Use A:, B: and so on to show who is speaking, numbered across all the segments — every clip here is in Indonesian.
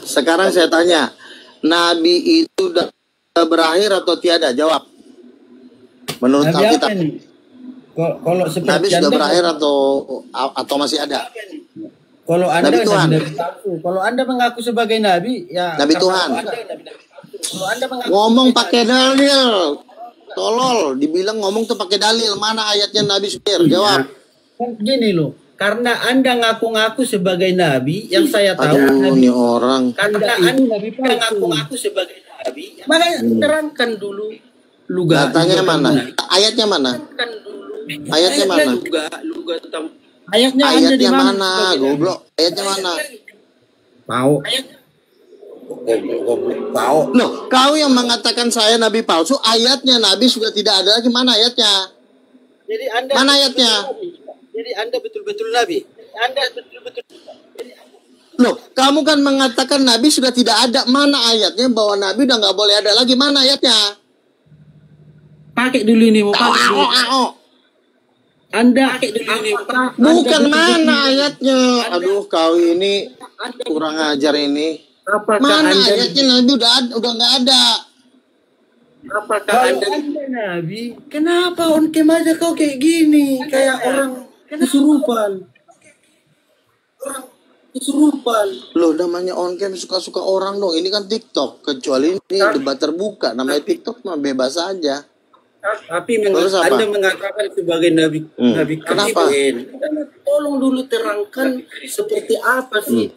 A: Sekarang saya tanya, Nabi itu sudah berakhir atau tiada? Jawab. Menurut
B: Nabi
A: Alkitab,
B: apa nih? Kalau seperti
A: Nabi sudah
B: Anda,
A: berakhir atau masih ada?
B: kalau Anda
A: Nabi Tuhan.
B: Nabi palsu. Kalau Anda mengaku sebagai Nabi, ya
A: Nabi
B: karena
A: Tuhan.
B: Kalau Anda mengaku
A: Ngomong
B: sebagai
A: pakai dalil. Tolol, dibilang ngomong tuh pakai dalil. Mana ayatnya Nabi supir? Jawab.
B: Kan gini loh, karena Anda ngaku-ngaku sebagai Nabi, yang saya tahu
A: Aduh,
B: Nabi,
A: ini orang.
B: karena Anda ngaku-ngaku sebagai Nabi, makanya terangkan dulu luga.
A: Datanya mana? Ayatnya mana? Ayatnya mana?
B: Ayatnya Anda di
A: Ayatnya
B: mana?
A: mana? Goblok. Ayatnya mana?
B: Tahu.
A: Loh, kau yang mengatakan saya Nabi palsu, ayatnya Nabi sudah tidak ada lagi. Mana ayatnya?
B: Jadi Anda
A: Mana ayatnya?
B: Jadi Anda betul-betul Nabi. Anda betul-betul.
A: Loh, kamu kan mengatakan Nabi sudah tidak ada. Mana ayatnya bahwa Nabi udah nggak boleh ada lagi? Mana ayatnya?
B: Pakai dulu ini, mau pakai dulu. Anda pakai dulu ini.
A: Bukan mana ayatnya? Aduh, kau ini kurang ajar ini.
B: Apakah
A: Mana
B: Anda
A: ayatnya Nabi udah nggak ada?
B: Apakah Anda Nabi? Kenapa on cam aja kau kayak gini? Kayak orang kesurupan.
A: Loh, namanya on cam suka-suka orang dong. Ini kan TikTok. Kecuali ini debat terbuka. Namanya TikTok mah bebas aja.
B: Tapi
A: Terus apa?
B: Anda mengatakan sebagai Nabi, Nabi
A: Kenapa?
B: Tolong dulu terangkan seperti apa sih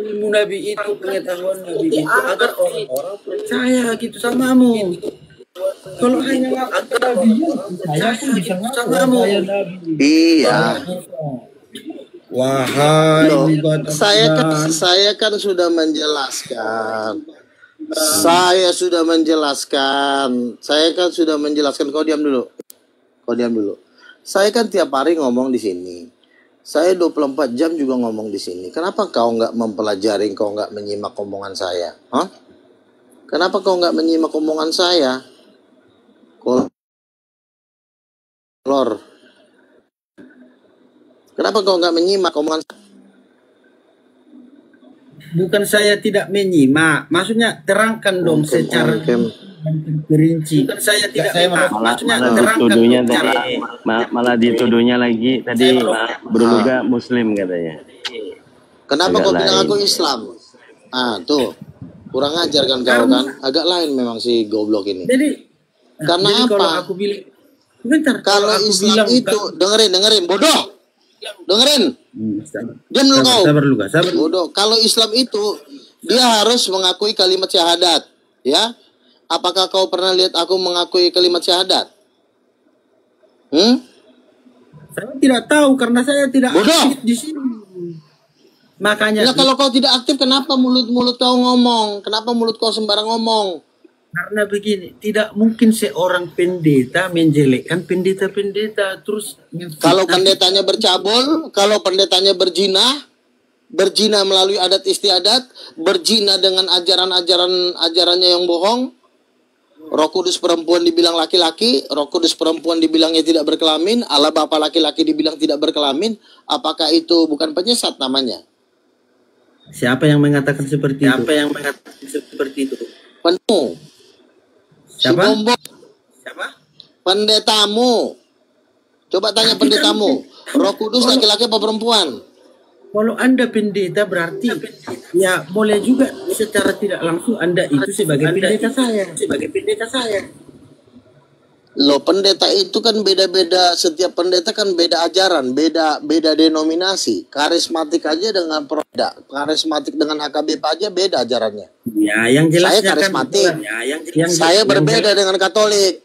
B: ilmu Nabi itu, pengetahuan Nabi itu, agar orang-orang percaya gitu samamu. Kalau hanya ngaku Nabi, saya pun bisa ngaku saya Nabi.
A: Iya.
B: Wahai
A: Loh, saya kan sudah menjelaskan. Saya kan sudah menjelaskan. Kau diam dulu. Saya kan tiap hari ngomong di sini. Saya 24 jam juga ngomong di sini. Kenapa kau nggak mempelajari, kau nggak menyimak omongan saya? Hah? Kenapa kau nggak menyimak omongan saya? Kolor. Kenapa kau nggak menyimak omongan saya?
B: Bukan saya tidak menyimak, maksudnya terangkan dong secara perinci. Bukan saya tidak
C: malah dituduhnya lagi tadi beruga Muslim katanya.
A: Kenapa kau bilang aku Islam? Tuh kurang ajar kan kau kan? Agak lain memang si goblok ini. Karena apa?
B: Kalau aku bilang, bentar,
A: kalau Islam itu dengerin bodoh. Dengerin. Diam dulu kau.
B: Sabar.
A: Bodoh. Kalau Islam itu dia harus mengakui kalimat syahadat, ya. Apakah kau pernah lihat aku mengakui kalimat syahadat?
B: Saya tidak tahu karena saya tidak aktif di sini. Makanya.
A: Nah, kalau kau tidak aktif, kenapa mulut kau ngomong? Kenapa mulut kau sembarang ngomong?
B: Karena begini, tidak mungkin seorang pendeta menjelekkan pendeta-pendeta terus.
A: Kalau pendetanya bercabul, kalau pendetanya berzina melalui adat istiadat, berzina dengan ajarannya yang bohong. Roh Kudus perempuan dibilang laki-laki, Roh Kudus perempuan dibilangnya tidak berkelamin, Allah Bapa laki-laki dibilang tidak berkelamin. Apakah itu bukan penyesat namanya?
B: Siapa yang mengatakan seperti itu?
A: Penuh.
B: Siapa?
A: Siapa? Pendetamu. Coba tanya pendetamu. Roh Kudus laki-laki apa perempuan?
B: Kalau Anda pendeta berarti ya boleh juga secara tidak langsung Anda itu sebagai pendeta saya.
A: Loh, pendeta itu kan beda-beda. Setiap pendeta kan beda ajaran, beda denominasi. Karismatik aja dengan Proda, karismatik dengan HKBP aja beda ajarannya.
B: Ya, yang jelas
A: saya karismatik. Saya berbeda dengan Katolik.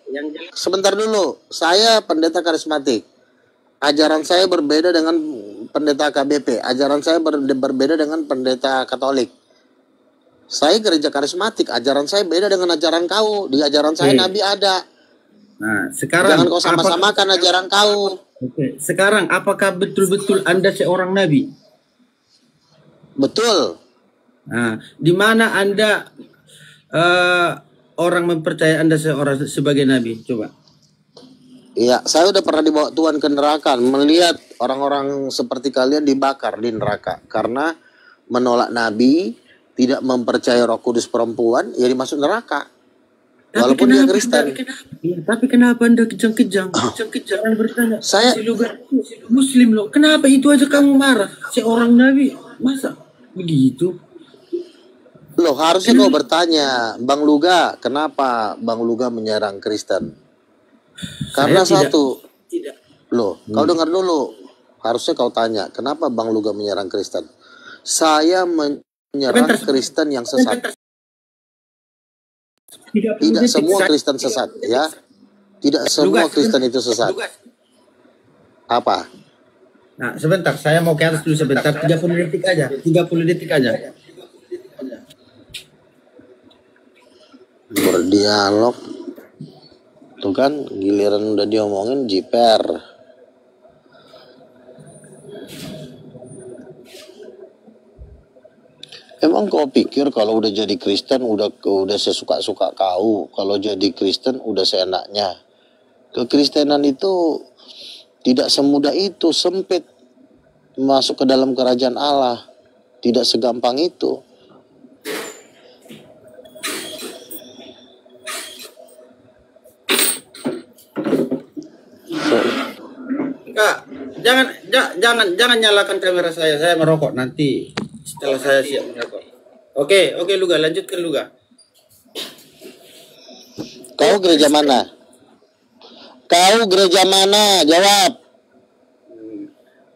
A: Sebentar dulu, saya pendeta karismatik. Ajaran saya berbeda dengan pendeta KBP. Ajaran saya berbeda dengan pendeta Katolik. Saya gereja karismatik. Ajaran saya beda dengan ajaran kau. Di ajaran saya Nabi ada.
B: Nah, sekarang
A: jangan kau sama-samakan ajaran kau.
B: Oke. Sekarang apakah betul-betul Anda seorang nabi?
A: Betul.
B: Nah, di mana Anda orang mempercayai Anda sebagai nabi? Coba.
A: Iya, saya udah pernah dibawa Tuhan ke neraka, melihat orang-orang seperti kalian dibakar di neraka karena menolak nabi, tidak mempercayai Roh Kudus perempuan, ya dimasuk neraka. Walaupun dia Kristen.
B: Tapi kenapa Anda kejang-kejang? Kejang-kejang bertanya.
A: Saya
B: Si Luga Muslim loh. Kenapa itu aja kamu marah? Seorang Nabi masa begitu?
A: loh harusnya kau bertanya, Bang Luga, kenapa Bang Luga menyerang Kristen? Karena
B: Saya
A: satu,
B: tidak.
A: loh, kau dengar dulu. Harusnya kau tanya, kenapa Bang Luga menyerang Kristen? Saya menyerang Kristen yang sesat. Tidak semua Kristen sesat, ya. Tidak semua Kristen itu sesat. Apa?
B: Nah, sebentar, saya mau ke atas dulu sebentar, 30 detik aja. 30 detik aja.
A: Berdialog. Tuh kan, giliran udah diomongin jiper. Emang kau pikir kalau udah jadi Kristen udah sesuka-suka kau, kalau jadi Kristen udah seenaknya? Kekristenan itu tidak semudah itu, sempit masuk ke dalam kerajaan Allah. Tidak segampang itu.
B: Enggak, jangan nyalakan kamera saya. Saya merokok nanti setelah saya siap merokok. Oke, Luga, lanjutkan Luga.
A: Kau gereja mana? Kau gereja mana? Jawab.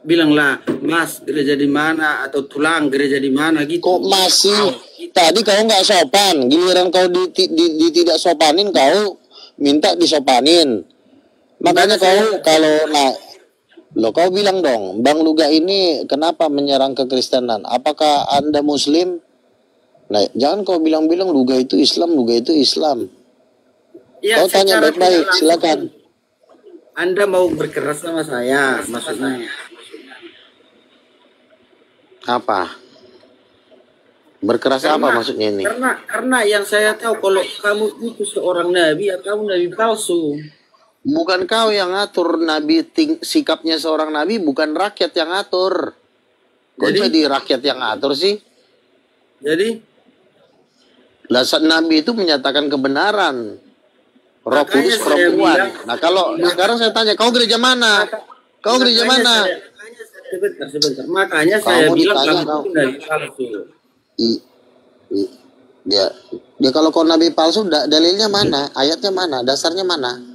B: Bilanglah, Mas, gereja di mana atau tulang gereja di mana gitu.
A: Kok masih? Tadi kau nggak sopan. Giliran kau tidak sopanin, kau minta disopanin. Makanya kau kalau loh kau bilang dong, Bang Luga ini kenapa menyerang kekristenan? Apakah Anda Muslim? Nah, jangan kau bilang-bilang Luga itu Islam, Luga itu Islam.
B: Ya,
A: kau tanya baik-baik, silakan.
B: Anda mau berkeras sama saya, maksudnya.
A: Apa? Berkeras apa maksudnya ini?
B: Karena yang saya tahu kalau kamu itu seorang nabi atau nabi palsu.
A: Bukan kau yang ngatur nabi, sikapnya seorang nabi, bukan rakyat yang ngatur. Kok jadi rakyat yang ngatur sih?
B: Jadi?
A: Lasat nabi itu menyatakan kebenaran. Roh Kudus perempuan. Nah kalau sekarang saya tanya, kau gereja mana? Kau gereja mana?
B: Sebentar. Makanya saya bilang kamu itu nabi palsu.
A: Dia kalau kau nabi palsu, dalilnya mana? Ayatnya mana? Dasarnya mana?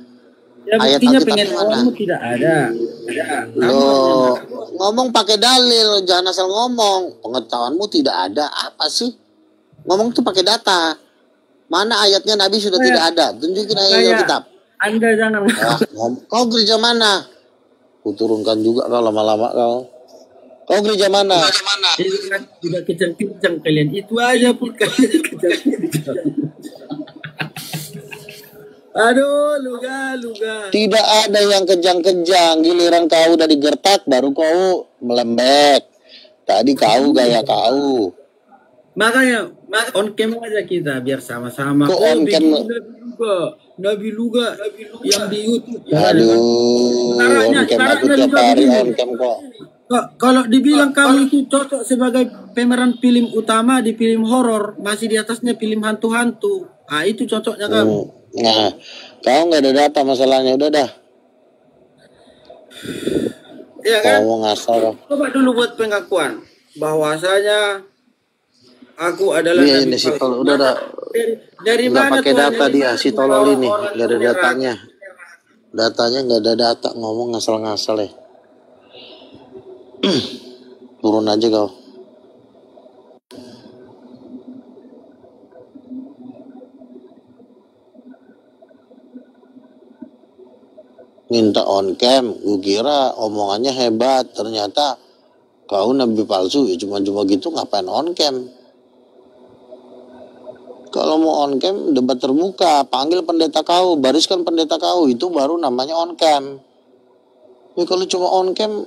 B: Ya, buktinya pengetahuanmu tidak ada.
A: Loh, ngomong pakai dalil, jangan asal ngomong. Pengetahuanmu tidak ada, apa sih? Ngomong tuh pakai data. Mana ayatnya Nabi sudah tidak ada? Tunjukin ayat kitab.
B: Anda jangan.
A: Kau gereja mana? Kuturunkan juga kau lama-lama kau. Kau gereja mana?
B: Sudah kejang-kejang kalian. Itu aja pun kalian kejang-kejang. Aduh, Luga.
A: Tidak ada yang kejang-kejang. Giliran kau udah digertak, baru kau melembek. Tadi kau gaya kau.
B: Makanya on cam aja kita biar sama-sama.
A: Kok on cam?
B: Nabi Luga yang di YouTube.
A: Aduh, on cam aku tiap hari on cam kok.
B: Kalau dibilang kamu itu cocok sebagai pemeran film utama di film horor, masih di atasnya film hantu-hantu. Ah, itu cocoknya kamu.
A: Nah, kau nggak ada data masalahnya, udah dah.
B: Iya kan?
A: Kau ngasal.
B: Coba dulu buat pengakuan bahwasanya aku adalah
A: ini si tolol udah dari mana pakai data dia si tolol ini nggak ada datanya nggak ada data ngomong ngasal-ngasal ya. Turun aja kau. Minta on cam, gue kira omongannya hebat, ternyata kau nabi palsu ya cuma gitu, ngapain on cam? Kalau mau on cam debat terbuka, panggil pendeta kau, bariskan pendeta kau, itu baru namanya on cam. Ya kalau cuma on cam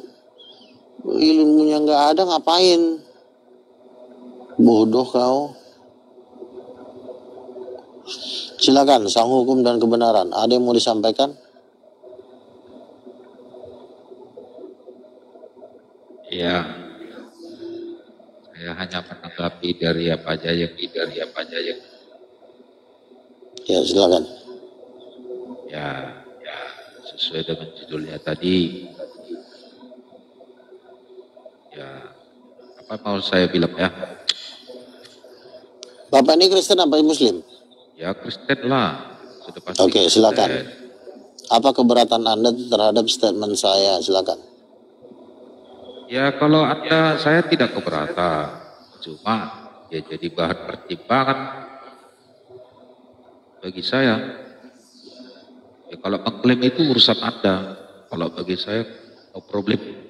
A: ilmunya nggak ada, ngapain? Bodoh kau. Silakan, sang hukum dan kebenaran. Ada yang mau disampaikan?
D: Ya, Saya hanya menanggapi dari apa aja yang
A: Ya, silakan.
D: ya sesuai dengan judulnya tadi. Ya, apa mau saya bilang ya?
A: Bapak ini Kristen apa Muslim?
D: Ya Kristen lah, sudah pasti.
A: Oke, silakan. Apa keberatan Anda terhadap statement saya? Silakan.
D: Ya kalau Anda, saya tidak keberatan, cuma ya jadi bahan pertimbangan bagi saya. Ya kalau mengklaim itu urusan Anda, kalau bagi saya no problem.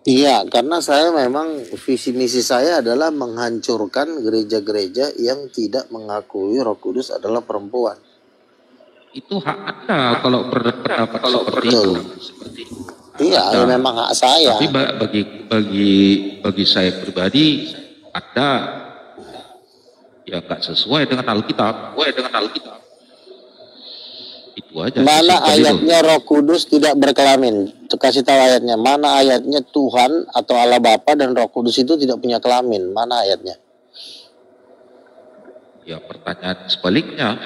A: Iya, karena saya memang visi misi saya adalah menghancurkan gereja-gereja yang tidak mengakui Roh Kudus adalah perempuan.
D: Itu hak Anda kalau berpendapat seperti itu.
A: Iya, ya memang hak saya.
D: Tapi bagi saya pribadi, Anda ya nggak sesuai dengan Alkitab. Itu aja.
A: Mana
D: sesimpel
A: ayatnya
D: itu.
A: Roh Kudus tidak berkelamin? Kasih tahu ayatnya. Mana ayatnya Tuhan atau Allah Bapa dan Roh Kudus itu tidak punya kelamin? Mana ayatnya?
D: Ya pertanyaan sebaliknya,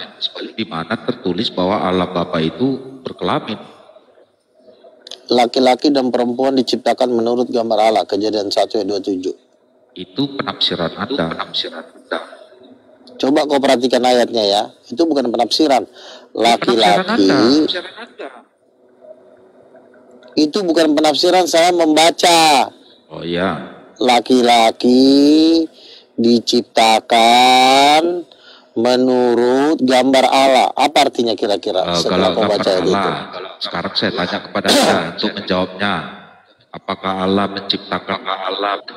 D: di mana tertulis bahwa Allah Bapa itu berkelamin?
A: Laki-laki dan perempuan diciptakan menurut gambar Allah. Kejadian 1 ayat 27.
D: Itu penafsiran Anda.
A: Coba kau perhatikan ayatnya ya. Itu bukan penafsiran. Laki-laki. Itu bukan penafsiran, saya membaca.
D: Oh iya.
A: Laki-laki diciptakan menurut gambar Allah. Apa artinya kira-kira setelah kau baca itu?
D: Sekarang saya tanya kepada Anda untuk menjawabnya. Apakah Allah menciptakan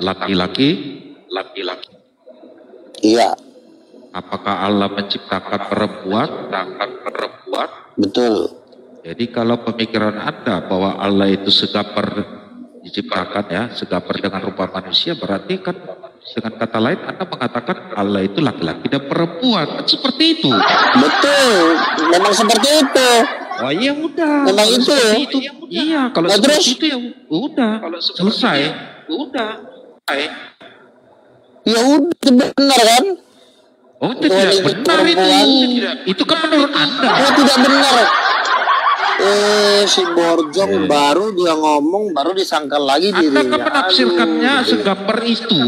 D: laki-laki?
A: Iya.
D: Apakah Allah menciptakan perempuan?
A: Betul.
D: Jadi kalau pemikiran Anda bahwa Allah itu segapar diciptakan ya, segapar dengan rupa manusia, berarti kan dengan kata lain Anda mengatakan Allah itu laki-laki dan perempuan, kan seperti itu.
A: Betul, memang seperti itu.
D: Oh iya udah.
A: Memang itu.
D: Iya, kalau
A: Nah,
D: seperti
A: terus?
D: itu ya udah, selesai.
A: Ya udah benar kan?
D: Oh itu tidak benar itu kan menurut Anda.
A: Oh tidak benar. Si Borjong baru dia ngomong, baru disangkal lagi
D: Anda
A: dirinya.
D: kan menafsirkannya segambar itu,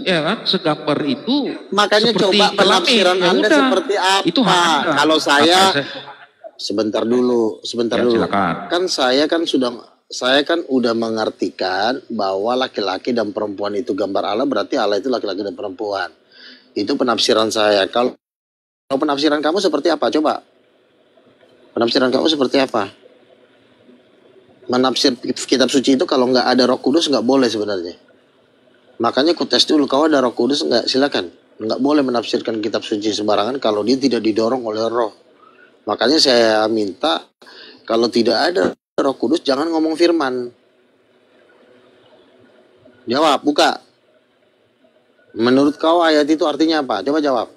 D: ya kan? Segambar itu.
A: Makanya coba penafsiran Anda seperti apa?
D: Itu hak Anda.
A: Kalau saya sebentar dulu.
D: Silakan.
A: Kan saya kan udah mengartikan bahwa laki-laki dan perempuan itu gambar Allah, berarti Allah itu laki-laki dan perempuan. Itu penafsiran saya. Kalau penafsiran kamu seperti apa? Coba. Penafsiran kamu seperti apa? Menafsir kitab suci itu kalau nggak ada Roh Kudus nggak boleh sebenarnya. Makanya ku tes dulu, kau ada Roh Kudus nggak? Silakan. Nggak boleh menafsirkan kitab suci sembarangan kalau dia tidak didorong oleh Roh. Makanya saya minta kalau tidak ada Roh Kudus jangan ngomong firman. Jawab, buka. Menurut kau ayat itu artinya apa? Coba jawab.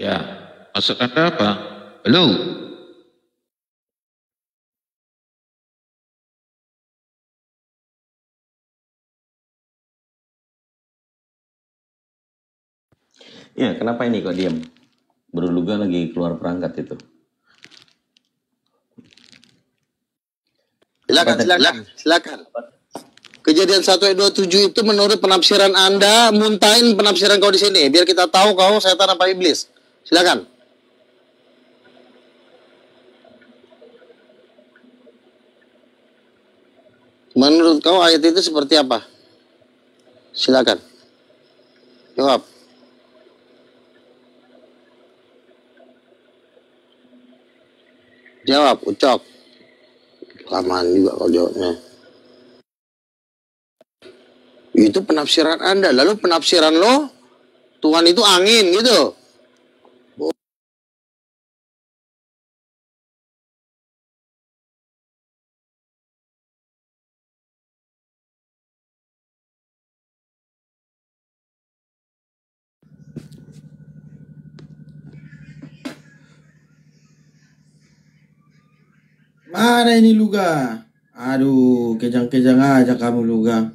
D: Ya, maksud Anda apa? Halo.
E: Ya, kenapa ini kok diam? Berluga lagi keluar perangkat itu.
A: Silakan. Kejadian 1 ayat 27 itu menurut penafsiran Anda, muntahin penafsiran kau di sini biar kita tahu kau setan apa iblis. Silakan. Menurut kau ayat itu seperti apa? Silakan. Jawab. Jawab, Ucok. Kelamaan juga kalau jawabnya. Itu penafsiran Anda. Lalu penafsiran lo, Tuhan itu angin gitu.
B: Mana ini Luga? Aduh, kejang-kejang aja kamu Luga.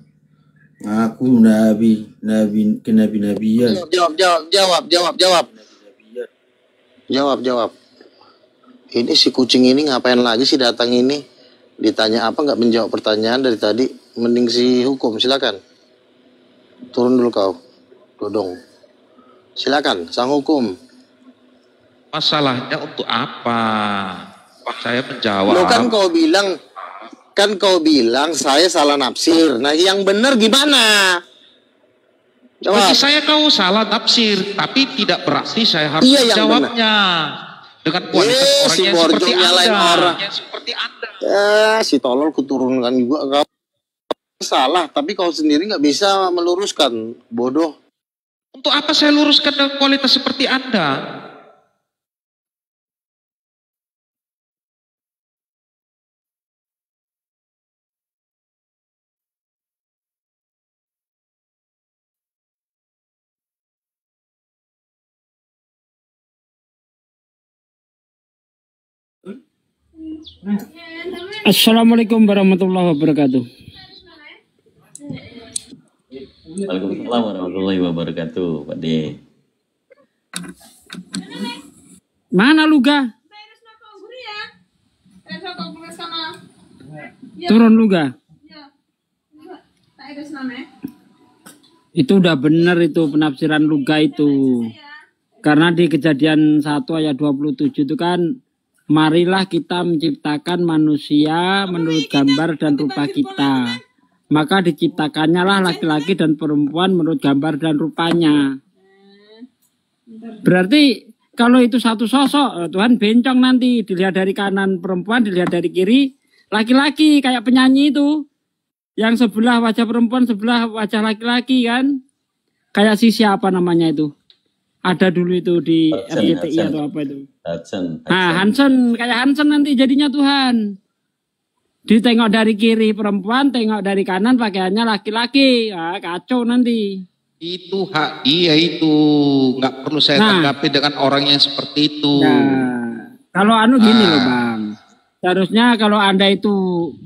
B: Aku kenabian.
A: Jawab. Ini si kucing ini ngapain lagi sih datang ini? Ditanya apa nggak menjawab pertanyaan dari tadi? Mending si hukum, silakan. Turun dulu kau, Dodong. Silakan, sang hukum.
D: Masalahnya untuk apa? Saya menjawab.
A: Lo kan kau bilang saya salah nafsir. Nah, yang benar gimana? Jawab.
D: Bagi saya kau salah tafsir, tapi tidak berarti saya harus
A: Iya, yang
D: menjawabnya dengan kualitas orang
A: si
D: yang
A: Borjo
D: seperti
A: nyalain
D: Anda.
A: orang. Si tolol kuturunkan juga kau. Salah, tapi kau sendiri nggak bisa meluruskan. Bodoh.
D: Untuk apa saya luruskan dengan kualitas seperti Anda?
F: Assalamualaikum warahmatullahi wabarakatuh.
E: Waalaikumsalam warahmatullahi wabarakatuh, Pak D.
F: Mana Luga? Turun Luga. Itu udah benar itu penafsiran Luga itu. Karena di Kejadian 1 ayat 27 itu kan, marilah kita menciptakan manusia menurut gambar dan rupa kita. Maka diciptakannya lah laki-laki dan perempuan menurut gambar dan rupanya. Berarti kalau itu satu sosok, Tuhan bencong nanti. Dilihat dari kanan perempuan, dilihat dari kiri laki-laki, kayak penyanyi itu. Yang sebelah wajah perempuan, sebelah wajah laki-laki kan. Kayak si siapa namanya itu. Ada dulu itu di RCTI atau apa itu. Hansen, kayak Hansen nanti jadinya Tuhan. Ditengok dari kiri perempuan, tengok dari kanan pakaiannya laki-laki. Kacau nanti.
D: Itu hak dia itu. Nggak perlu saya tanggapi dengan orang yang seperti itu.
F: Kalau gini loh Bang. Seharusnya kalau Anda itu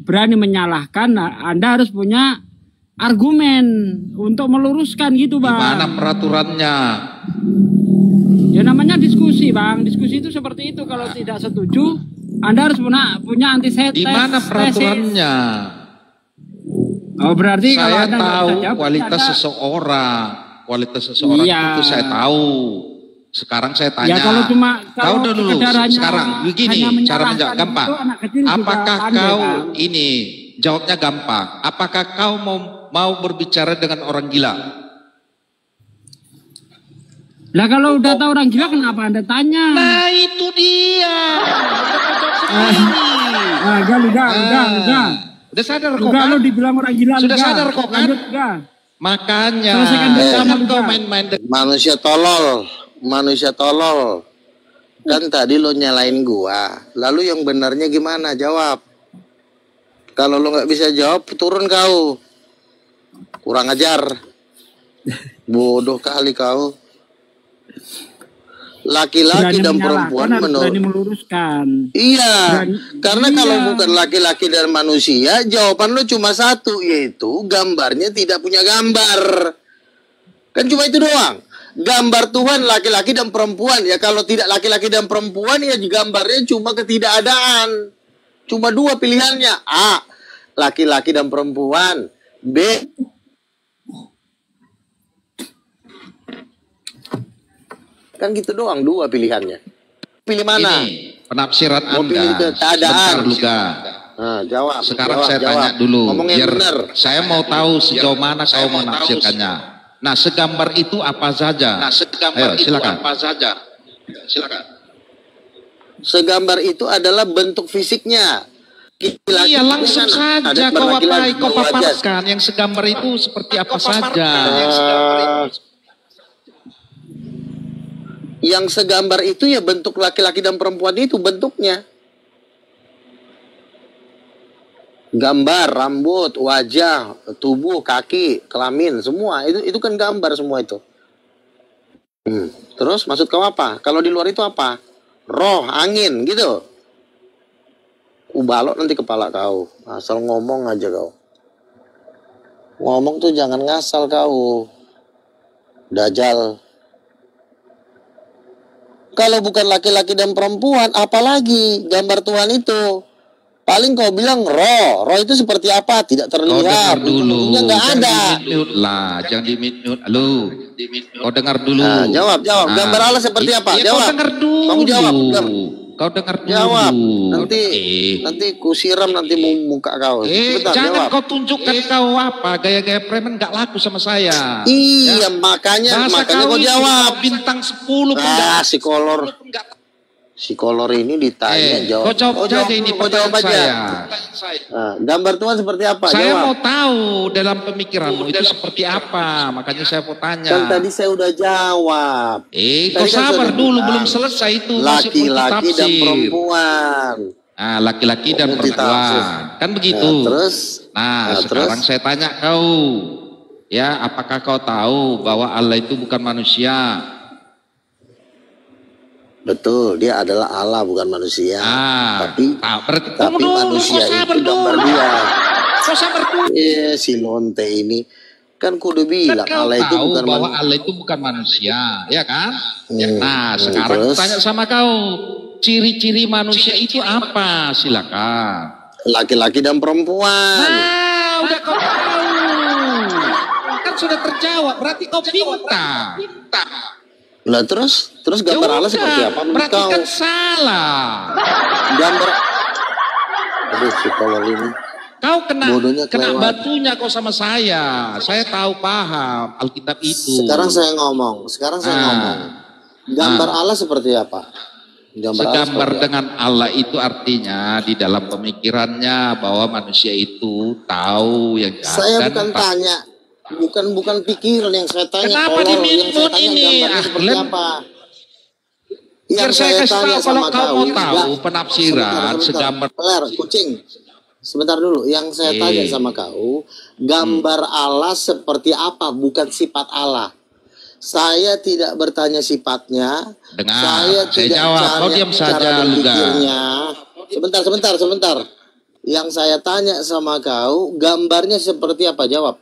F: berani menyalahkan, Anda harus punya argumen untuk meluruskan gitu Bang.
D: Gimana peraturannya?
F: Ya namanya diskusi Bang. Diskusi itu seperti itu. Kalau tidak setuju, Anda harus punya antithesis.
D: Di mana peraturannya?
F: Oh berarti
D: saya
F: kalau
D: tahu kualitas seseorang. Kualitas seseorang itu saya tahu. Sekarang saya tanya.
F: Ya kalau
D: kau dulu sekarang begini cara menjawab gampang. Apakah kau ini jawabnya gampang? Apakah kau mau berbicara dengan orang gila?
F: Lah kalau udah tahu orang gila kenapa Anda tanya?
D: Nah itu dia.
F: Udah.
D: Udah sadar kok
F: kan? Lu dibilang orang gila.
D: Sudah sadar kok kan? Makanya kau main-main.
A: Manusia tolol. Kan tadi lo nyalain gua. Lalu yang benarnya gimana? Jawab. Kalau lo nggak bisa jawab, turun kau. Kurang ajar. Bodoh kali kau. Laki-laki dan perempuan
F: berani meluruskan.
A: Iya, karena kalau bukan laki-laki dan manusia, jawaban lo cuma satu, yaitu gambarnya tidak punya gambar. Kan cuma itu doang. Gambar Tuhan laki-laki dan perempuan. Ya kalau tidak laki-laki dan perempuan, ya gambarnya cuma ketidakadaan. Cuma dua pilihannya. A, laki-laki dan perempuan. B, kan gitu doang dua pilihannya. Pilih mana?
D: Ini penafsiran Anda.
A: Pilih keadaan. Nah, jawab.
D: Sekarang saya tanya dulu. Biar saya mau tahu sejauh mana kau menafsirkannya. Nah, segambar itu apa saja? Ayo, silakan.
A: Segambar itu adalah bentuk fisiknya. laki-laki.
D: Iya, langsung saja
A: Adat
D: kau
A: berlaki-laki,
D: kau
A: wajah.
D: paparkan yang segambar itu seperti apa saja.
A: Yang segambar itu ya bentuk laki-laki dan perempuan itu bentuknya. Gambar, rambut, wajah, tubuh, kaki, kelamin, semua itu kan gambar semua itu. Terus maksud kau apa? Kalau di luar itu apa? Roh, angin, gitu. Balok nanti kepala kau. Asal ngomong aja kau. Ngomong tuh jangan ngasal kau. Dajal. Kalau bukan laki-laki dan perempuan, apalagi gambar Tuhan itu? Paling kau bilang roh itu seperti apa? Tidak
D: Kau
A: terlihat.
D: dengar dulu.
A: Nggak ada.
D: Jangan di mute. Halo. Kau dengar dulu.
A: Nah, jawab. Gambar Allah seperti apa?
D: Ya,
A: Jawab.
D: kau dengar dulu.
A: Kamu jawab.
D: Kau dengar dulu.
A: Jawab. Nanti kusiram nanti muka kau. Sebentar,
D: jangan
A: jawab.
D: kau tunjukkan kau apa gaya-gaya preman nggak laku sama saya.
A: Iya,
D: Ya.
A: makanya kau
D: itu
A: jawab.
D: bintang 10 pun nggak.
A: Si kolor ini ditanya jawab.
D: Kau jawab aja ini pertanyaan saya.
A: Nah, gambar Tuhan seperti apa?
D: Saya
A: jawab.
D: mau tahu dalam pemikiranmu itu seperti apa, makanya saya mau tanya.
A: Kan tadi saya udah jawab.
D: Kau
A: Tadi kan
D: sabar
A: sudah
D: dulu,
A: bilang.
D: belum selesai itu masih
A: Laki-laki dan
D: multitafsir.
A: perempuan.
D: Nah, laki-laki dan
A: Multitafsir.
D: perempuan, kan begitu.
A: Nah,
D: Sekarang saya tanya kau, ya, apakah kau tahu bahwa Allah itu bukan manusia?
A: Betul, dia adalah Allah bukan manusia. Tapi manusia itu gambar dia.
D: Kau sabar dulu.
A: Si lonte ini kan kudu bilang
D: Kan kau
A: Allah itu
D: tahu
A: bukan
D: bahwa
A: manusia.
D: Allah itu bukan manusia, ya kan? Nah, sekarang
A: terus?
D: tanya sama kau, ciri-ciri manusia itu apa? Silakan.
A: Laki-laki dan perempuan.
D: Nah, udah kau tahu. Kan sudah terjawab, berarti kau pintar.
A: Nah terus gambar Allah seperti apa menurut
D: berarti
A: kau?
D: kan salah.
A: Gambar. Aduh, si kolor ini.
D: Kau
A: Bodohnya
D: kena
A: kelewat.
D: batunya kau sama saya. Saya tahu paham Alkitab itu.
A: Sekarang saya ngomong. Gambar Allah seperti apa?
D: Segambar dengan Allah itu artinya di dalam pemikirannya bahwa manusia itu tahu yang jahat
A: Saya
D: dan
A: bukan
D: tak.
A: tanya. Bukan pikiran yang saya tanya.
D: Kenapa
A: Kolor, yang saya
D: diminum
A: tanya
D: ini?
A: gambarnya seperti apa?
D: Biar
A: Yang
D: saya kasih
A: tanya
D: tahu kalau
A: sama
D: kau mau
A: kau,
D: tahu penafsiran segambar.
A: Peler, kucing. Sebentar dulu, yang saya tanya sama kau, gambar Allah seperti apa, bukan sifat Allah. Saya tidak bertanya sifatnya.
D: Dengar,
A: saya tidak
D: jawab. Kau diam
A: cara
D: saja, Luga.
A: berpikirnya. Sebentar. Yang saya tanya sama kau, gambarnya seperti apa? Jawab.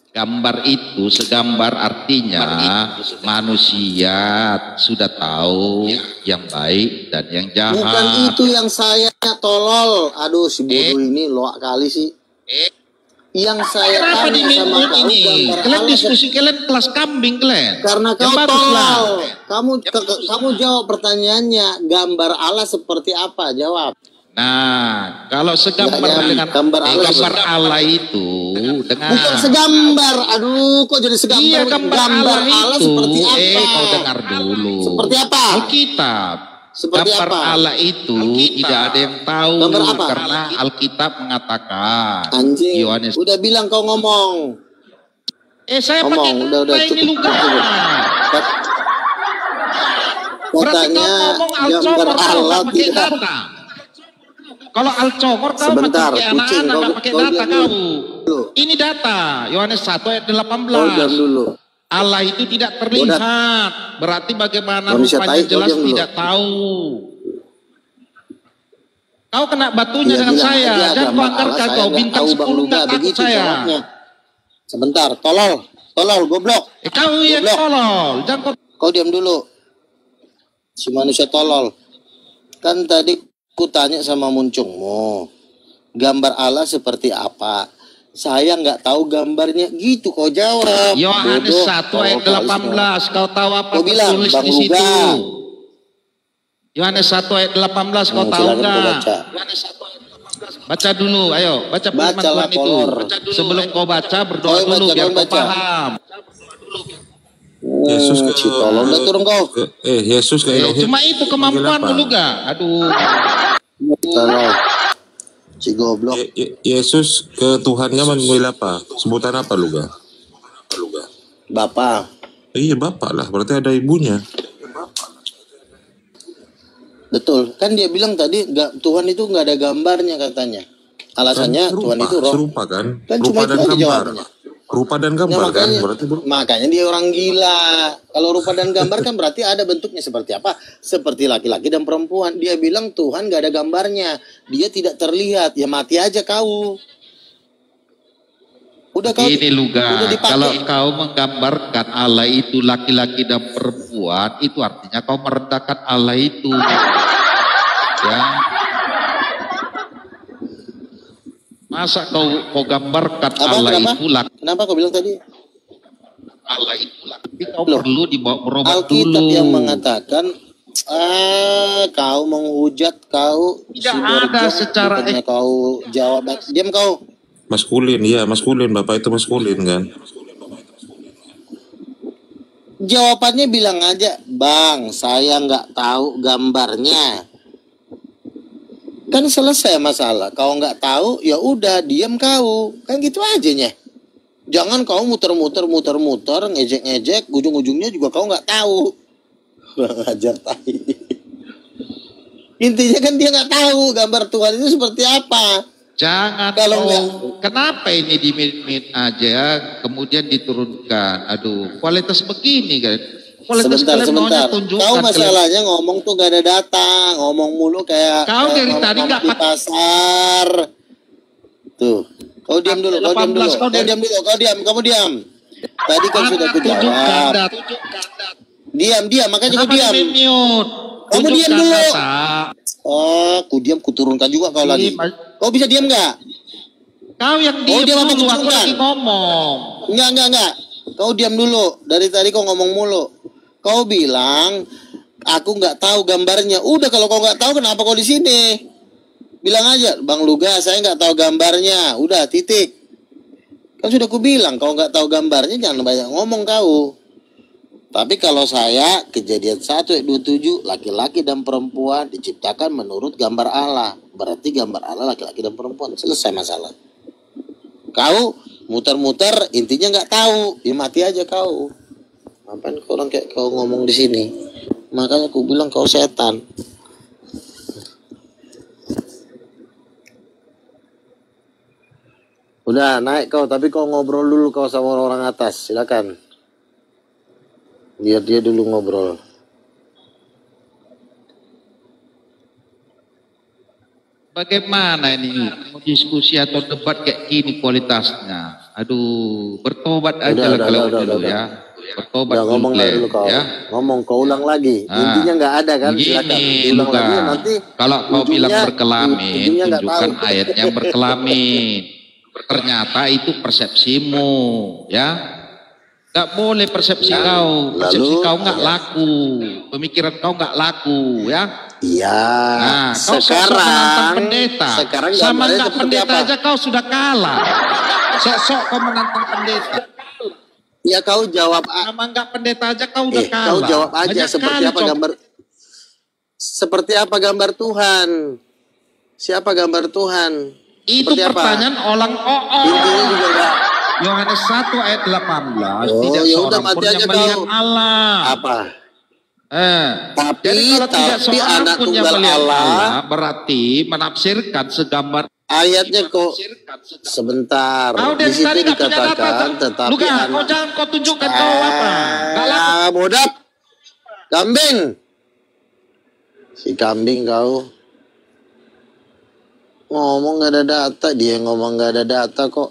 D: Gambar itu segambar artinya manusia sudah tahu yang baik dan yang jahat.
A: Bukan itu yang saya tolol. Aduh, si bodoh ini loak kali sih. Yang saya
D: Kenapa
A: tanya sama
D: diminum
A: kau,
D: ini?
A: gambar
D: Kalian
A: Allah
D: diskusi kalian kelas kambing kalian.
A: karena kau
D: Yang baguslah.
A: tolol. Kamu jawab pertanyaannya. Gambar Allah seperti apa? Jawab.
D: Nah, kalau segambar
A: Ya,
D: dengan
A: gambar Allah
D: gambar Allah itu dengan
A: Bukan segambar. Aduh, kok jadi segambar?
D: Iya, gambar Allah itu.
A: seperti apa?
D: Kau dengar dulu.
A: Seperti apa?
D: Alkitab.
A: Seperti
D: Gambar
A: apa?
D: Allah itu tidak ada yang tahu
A: Gambar apa?
D: karena Alkitab mengatakan.
A: Anjing.
D: Yohanes.
A: Udah bilang kau ngomong.
D: Saya
A: Ngomong,
D: pakai
A: udah,
D: data ini
A: cukup.
D: Luga. Berarti
A: Katanya
D: kau ngomong
A: gambar
D: Alcokor kau
A: Allah
D: nggak pakai
A: tidak.
D: data. Kalau Alcokor kau
A: Sebentar,
D: pakai
A: kucing,
D: anak-anak nggak pakai
A: kau
D: data
A: diam
D: kau.
A: dulu.
D: Ini data Yohanes 1 ayat 18.
A: Kau diam dulu.
D: Allah itu tidak terlihat. Berarti bagaimana
A: Manusia
D: rupanya
A: tai, kau
D: jelas
A: diam dulu.
D: tidak tahu. Kau kena batunya
A: Dia
D: dengan
A: bilang
D: saya.
A: aja
D: Jangan
A: gambar
D: banggarkan
A: Allah,
D: kau.
A: saya nggak
D: Bintang
A: tahu, Bang
D: 10
A: Luga,
D: nggak takut
A: begitu
D: saya.
A: jawabnya. Sebentar, tolol, goblok.
D: Kau yang
A: Goblok.
D: tolol. Jangan kau.
A: Kau diam dulu. Si manusia tolol. Kan tadi ku tanya sama muncungmu. Gambar Allah seperti apa? Saya nggak tahu gambarnya. Gitu kau jawab.
D: Yohanes
A: Bodoh.
D: 1 ayat
A: Tolol kali
D: 18. Kau tahu apa
A: Kau bilang,
D: tertulis
A: Bang
D: di situ?
A: Luga.
D: Yohanes 1 ayat 18. Kau tahu
A: Silakan kau
D: nggak?
A: baca.
D: Baca dulu, ayo. Baca firman
A: Bacalah,
D: Tuhan itu.
A: kolor.
D: Sebelum kau baca, berdoa
A: Kau
D: dulu
A: baca,
D: biar
A: kau
D: kau
A: baca.
D: paham.
G: Yesus ke
A: Si tolol udah turun kau.
G: Yesus ke Elohim.
D: Cuma itu kemampuanmu
G: Panggil apa?
D: juga. Aduh.
A: Tolol. Si goblok.
G: Yesus ke Tuhannya manggil apa? Sebutan apa lu ga?
A: Bapak.
G: Iya bapak lah, berarti ada ibunya.
A: Betul. Kan dia bilang tadi Tuhan itu nggak ada gambarnya katanya. Alasannya
G: Kan
A: Tuhan itu roh.
G: serupa kan?
A: Kan
G: Rupa
A: cuma itu
G: dan
A: aja
G: gambar.
A: jawabannya.
G: Rupa dan gambar
A: Nah,
G: kan?
A: makanya,
G: Berarti
A: makanya dia orang gila. Kalau rupa dan gambar kan berarti ada bentuknya seperti apa? Seperti laki-laki dan perempuan. Dia bilang Tuhan nggak ada gambarnya. Dia tidak terlihat. Ya mati aja kau. Udah kau.
D: Ini Luga,
A: udah dipakai.
D: kalau kau menggambarkan Allah itu laki-laki dan perempuan, itu artinya kau merendahkan Allah itu. Ya. Masa kau gambarkan
A: Apa,
D: Allah
A: kenapa?
D: itu laki,
A: Kenapa kau bilang tadi?
D: Allah itu laki. Kau
A: Loh,
D: perlu berobat
A: Alkitab
D: dulu.
A: yang mengatakan kau menghujat kau
D: Tidak ada secara
A: bukannya kau jawab. Diam kau.
G: maskulin, iya maskulin. Bapak itu maskulin kan?
A: Jawabannya bilang aja, Bang, saya nggak tahu gambarnya. Kan selesai masalah. Kau nggak tahu, ya udah diam kau. Kan gitu aja nya. Jangan kau muter-muter, ngejek-ngejek, ujung-ujungnya juga kau nggak tahu. Ngajar tai. Intinya kan dia nggak tahu gambar Tuhan itu seperti apa.
D: Jangan
A: Kalau
D: kenapa ini dimin aja kemudian diturunkan. Aduh, kualitas begini kan. Kualitas
A: Sebentar.
D: tunjukkan.
A: Kau masalahnya ngomong tuh gak ada data, ngomong mulu kayak
D: Kau dari
A: ngomong
D: tadi nggak
A: di pasar. Tuh, kau diam dulu. Kamu diam. Tadi kan sudah kujawab. Diam, makanya kau diam. Kamu diam dulu. Oh, ku diam, ku turunkan juga kau lagi. Kau bisa diam nggak?
D: Kau yang diam
A: apa
D: dulu, aku
A: kuturunkan?
D: lagi ngomong.
A: Enggak. Kau diam dulu. Dari tadi kau ngomong mulu. Kau bilang aku nggak tahu gambarnya. Udah, kalau kau nggak tahu kenapa kau di sini? Bilang aja, Bang Luga, saya nggak tahu gambarnya. Udah, titik. Kan sudah ku bilang, kau nggak tahu gambarnya jangan banyak ngomong kau. Tapi kalau saya, Kejadian 1 ayat 27, laki-laki dan perempuan diciptakan menurut gambar Allah. Berarti gambar Allah laki-laki dan perempuan. Selesai masalah. Kau muter-muter, intinya nggak tahu. Ya mati aja kau. Ngapain kau orang kayak kau ngomong di sini? Makanya aku bilang kau setan. Udah naik kau, tapi kau ngobrol dulu kau sama orang atas. Silakan. Biar dia dulu ngobrol.
D: Bagaimana ini diskusi atau debat kayak gini kualitasnya? Aduh, bertobat aja lah kalau dulu ya. Bertobat
A: ngomong
D: dulu
A: dulu kau.
D: ya.
A: Ngomong kau ulang lagi. Intinya nggak ada kan? Silakan.
D: Gini,
A: Ulang
D: Luka.
A: lagi nanti.
D: Kalau kau bilang
A: ujungnya
D: berkelamin,
A: nggak
D: tunjukkan
A: tahu.
D: ayat yang berkelamin. Ternyata itu persepsimu, ya. Gak boleh persepsi kau. Persepsi
A: lalu,
D: kau nggak laku. Pemikiran kau nggak laku, ya.
A: Iya.
D: Nah, kau sok-sok menantang pendeta.
A: Sekarang
D: Sama
A: gambarnya
D: nggak
A: seperti
D: pendeta
A: apa?
D: aja kau sudah kalah. Sok-sok kau menantang pendeta.
A: Ya kau jawab.
D: Sama nggak pendeta aja kau udah kalah.
A: Kau jawab aja
D: Banyak
A: seperti
D: kali,
A: apa
D: Cok.
A: gambar. Seperti apa gambar Tuhan? Siapa gambar Tuhan?
D: Itu
A: Seperti apa?
D: pertanyaan orang
A: Intinya juga enggak.
D: Yohanes 1 ayat 18.
A: Oh,
D: Tidak
A: ya udah,
D: seorang
A: mati
D: pun
A: aja
D: yang melihat
A: kau.
D: Allah.
A: Apa? Tapi
D: Jadi kalau tidak seorang
A: anak
D: pun yang
A: tunggal
D: melihat
A: Allah,
D: Allah berarti menafsirkan segambar.
A: ayatnya kok sebentar.
D: Kau
A: Di
D: dari
A: situ
D: tadi nggak punya data.
A: dikatakan tetapi
D: Luka, kau jangan kau tunjukkan kau apa. Nggak laku.
A: Bodak. Kambing. Si kambing kau. Ngomong nggak ada data, dia ngomong nggak ada data kok.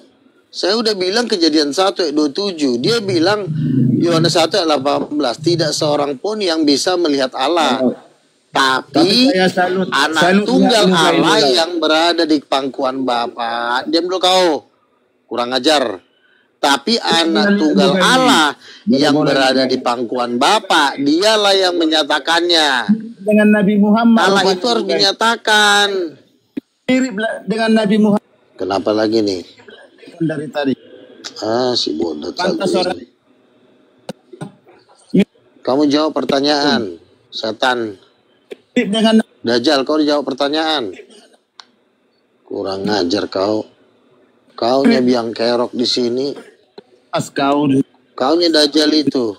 A: Saya udah bilang Kejadian 1 ayat 27. Dia bilang Yohanes 1 ayat 18. Tidak seorang pun yang bisa melihat Allah. Tapi anak tunggal Allah yang berada di pangkuan Bapa. Diam dulu kau. Kurang ajar. Tapi anak tunggal Allah yang berada di pangkuan Bapa, dialah yang menyatakannya.
H: Dengan Nabi Muhammad.
A: Allah itu harus dinyatakan.
H: Mirip dengan Nabi Muhammad.
A: Kenapa lagi nih?
H: Dari tadi.
A: Si bodoh
H: Pantas
A: satu
H: orang.
A: ini. Kamu jawab pertanyaan, setan.
H: Mirip dengan
A: Dajjal, kau dijawab pertanyaan. Kurang ngajar kau. Kaunya biang kerok di sini.
H: As kau.
A: Kaunya Dajjal itu.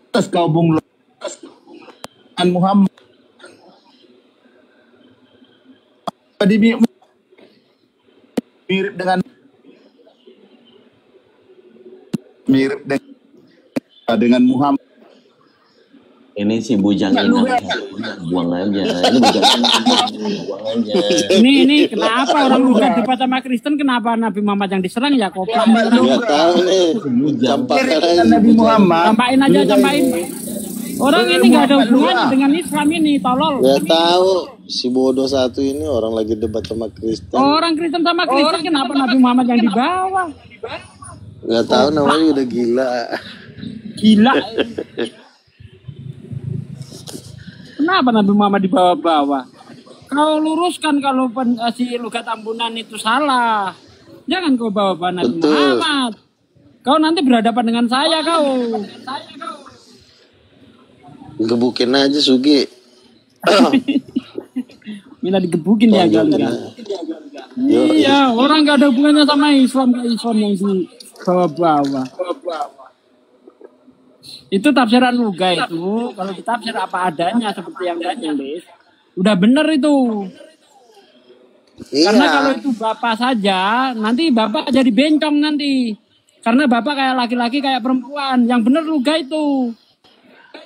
H: As kau bung Muhammad. Tadi mirip dengan Muhammad.
E: Ini si bujangin buang aja. Ini bujangin buang aja.
F: Ini kenapa orang luka debat sama Kristen, kenapa Nabi Muhammad yang diserang ya kok?
A: Nggak tahu nih. Campakkan aja
H: Nabi Muhammad.
F: Campain aja, campain. Orang ini nggak ada hubungannya dengan Islam ini, tolol.
A: Nggak tahu. Si bodoh satu ini orang lagi debat sama Kristen.
F: Orang Kristen sama Kristen, kenapa Nabi Muhammad yang dibawa?
A: Nggak tahu, namanya udah gila.
F: Gila. Kenapa Nabi Muhammad dibawa-bawa? Kau luruskan kalau si Lugat Ampunan itu salah. Jangan kau bawa-bawa Nabi
A: Betul.
F: Muhammad. Kau nanti berhadapan dengan saya kau.
A: Gebukin aja Sugi.
F: Mina digebukin ya
A: Tonjokin
F: kali.
A: aja. Yo,
F: Iya, orang nggak ada hubungannya sama Islam, Islam yang si bawa-bawa. Itu tafsiran Luga itu. Kalau ditafsir apa adanya seperti yang tadi, Des. Udah bener itu. Karena kalau
A: Iya.
F: itu bapak saja, nanti bapak jadi bencong nanti. Karena bapak kayak laki-laki kayak perempuan. Yang bener Luga itu.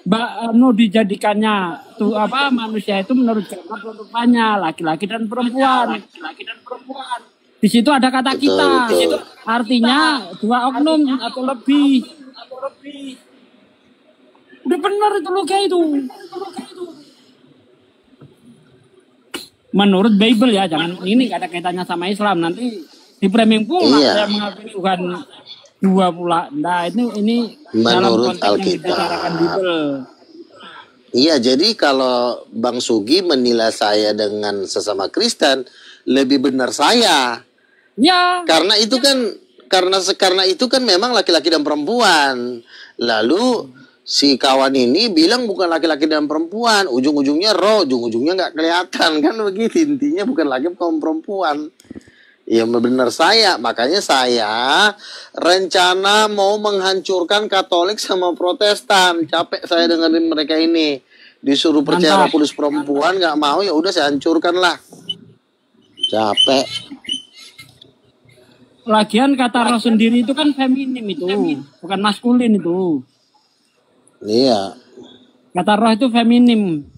F: Dijadikannya tuh apa manusia itu menurut rupanya laki-laki dan perempuan. Di situ ada kata
A: Betul,
F: kita.
A: betul.
F: Artinya dua oknum atau lebih. Udah benar itu Luga itu. Menurut Bible ya, jangan ini gak ada kaitannya sama Islam. Nanti di framing pula
A: Iya.
F: saya mengakui Tuhan dua pula. Nah ini dalam
A: Menurut
F: konteks yang
A: Alkitab.
F: dibicarakan Bible.
A: Iya, jadi kalau Bang Sugi menilai saya dengan sesama Kristen, lebih benar saya.
F: Ya,
A: Karena itu kan memang laki-laki dan perempuan. Lalu si kawan ini bilang bukan laki-laki dan perempuan, ujung-ujungnya roh, ujung-ujungnya nggak kelihatan, kan begitu, intinya bukan laki kaum perempuan. Ya benar saya, makanya saya rencana mau menghancurkan Katolik sama Protestan. Capek saya dengerin mereka ini, disuruh percaya Roh
F: Mantap.
A: Kudus perempuan, nggak mau, ya udah saya hancurkan lah. Capek.
F: lagian kata roh sendiri itu kan feminim itu, bukan maskulin itu.
A: Iya.
F: Kata roh itu feminim,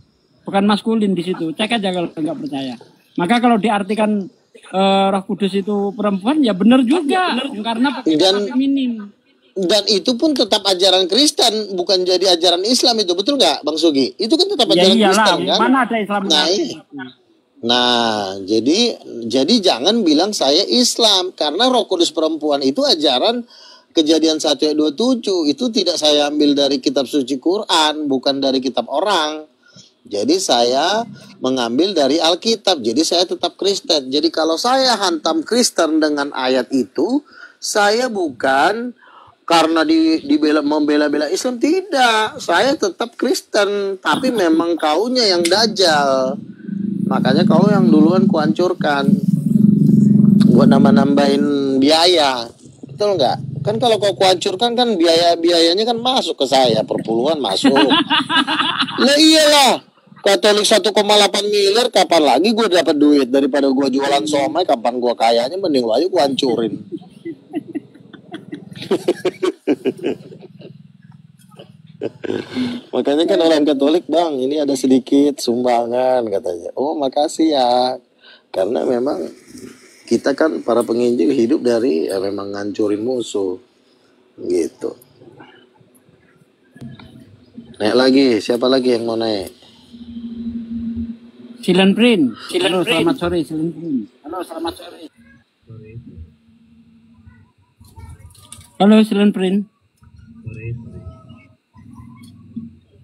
F: bukan maskulin di situ. Cek aja kalau nggak percaya. Maka kalau diartikan Roh Kudus itu perempuan, ya benar juga, karena pakai kata
A: Dan-
F: feminim.
A: Dan itu pun tetap ajaran Kristen, bukan jadi ajaran Islam itu, betul nggak, Bang Sugi? Itu kan tetap
F: Ya
A: ajaran
F: iyalah,
A: Kristen kan?
F: mana ada Islam
A: Nah,
F: mengerti.
A: Nah, jadi jangan bilang saya Islam, karena Roh Kudus perempuan itu ajaran Kejadian 1 ayat 27, itu tidak saya ambil dari kitab suci Quran, bukan dari kitab orang. Jadi saya mengambil dari Alkitab, jadi saya tetap Kristen. Jadi kalau saya hantam Kristen dengan ayat itu, saya bukan karena membela-bela Islam, tidak. Saya tetap Kristen, tapi memang kaunya yang dajjal. Makanya kau yang duluan kuhancurkan. Buat nambah-nambahin biaya. Betul nggak? Kan kalau kau kuhancurkan kan biayanya kan masuk ke saya. Perpuluhan masuk. Lah iyalah. Katolik 1,8 miliar, kapan lagi gue dapat duit? Daripada gue jualan somai, kapan gue kayanya, mending lo aja gue hancurin. Makanya kan orang Katolik, Bang, ini ada sedikit sumbangan katanya. Oh, makasih ya. Karena memang kita kan para penginjil hidup dari memang ngancurin musuh. Gitu. Naik lagi, siapa lagi yang mau naik?
F: Silen Prin. Halo, selamat sore Silen Prin. Halo, selamat sore. Halo, Silen Prin.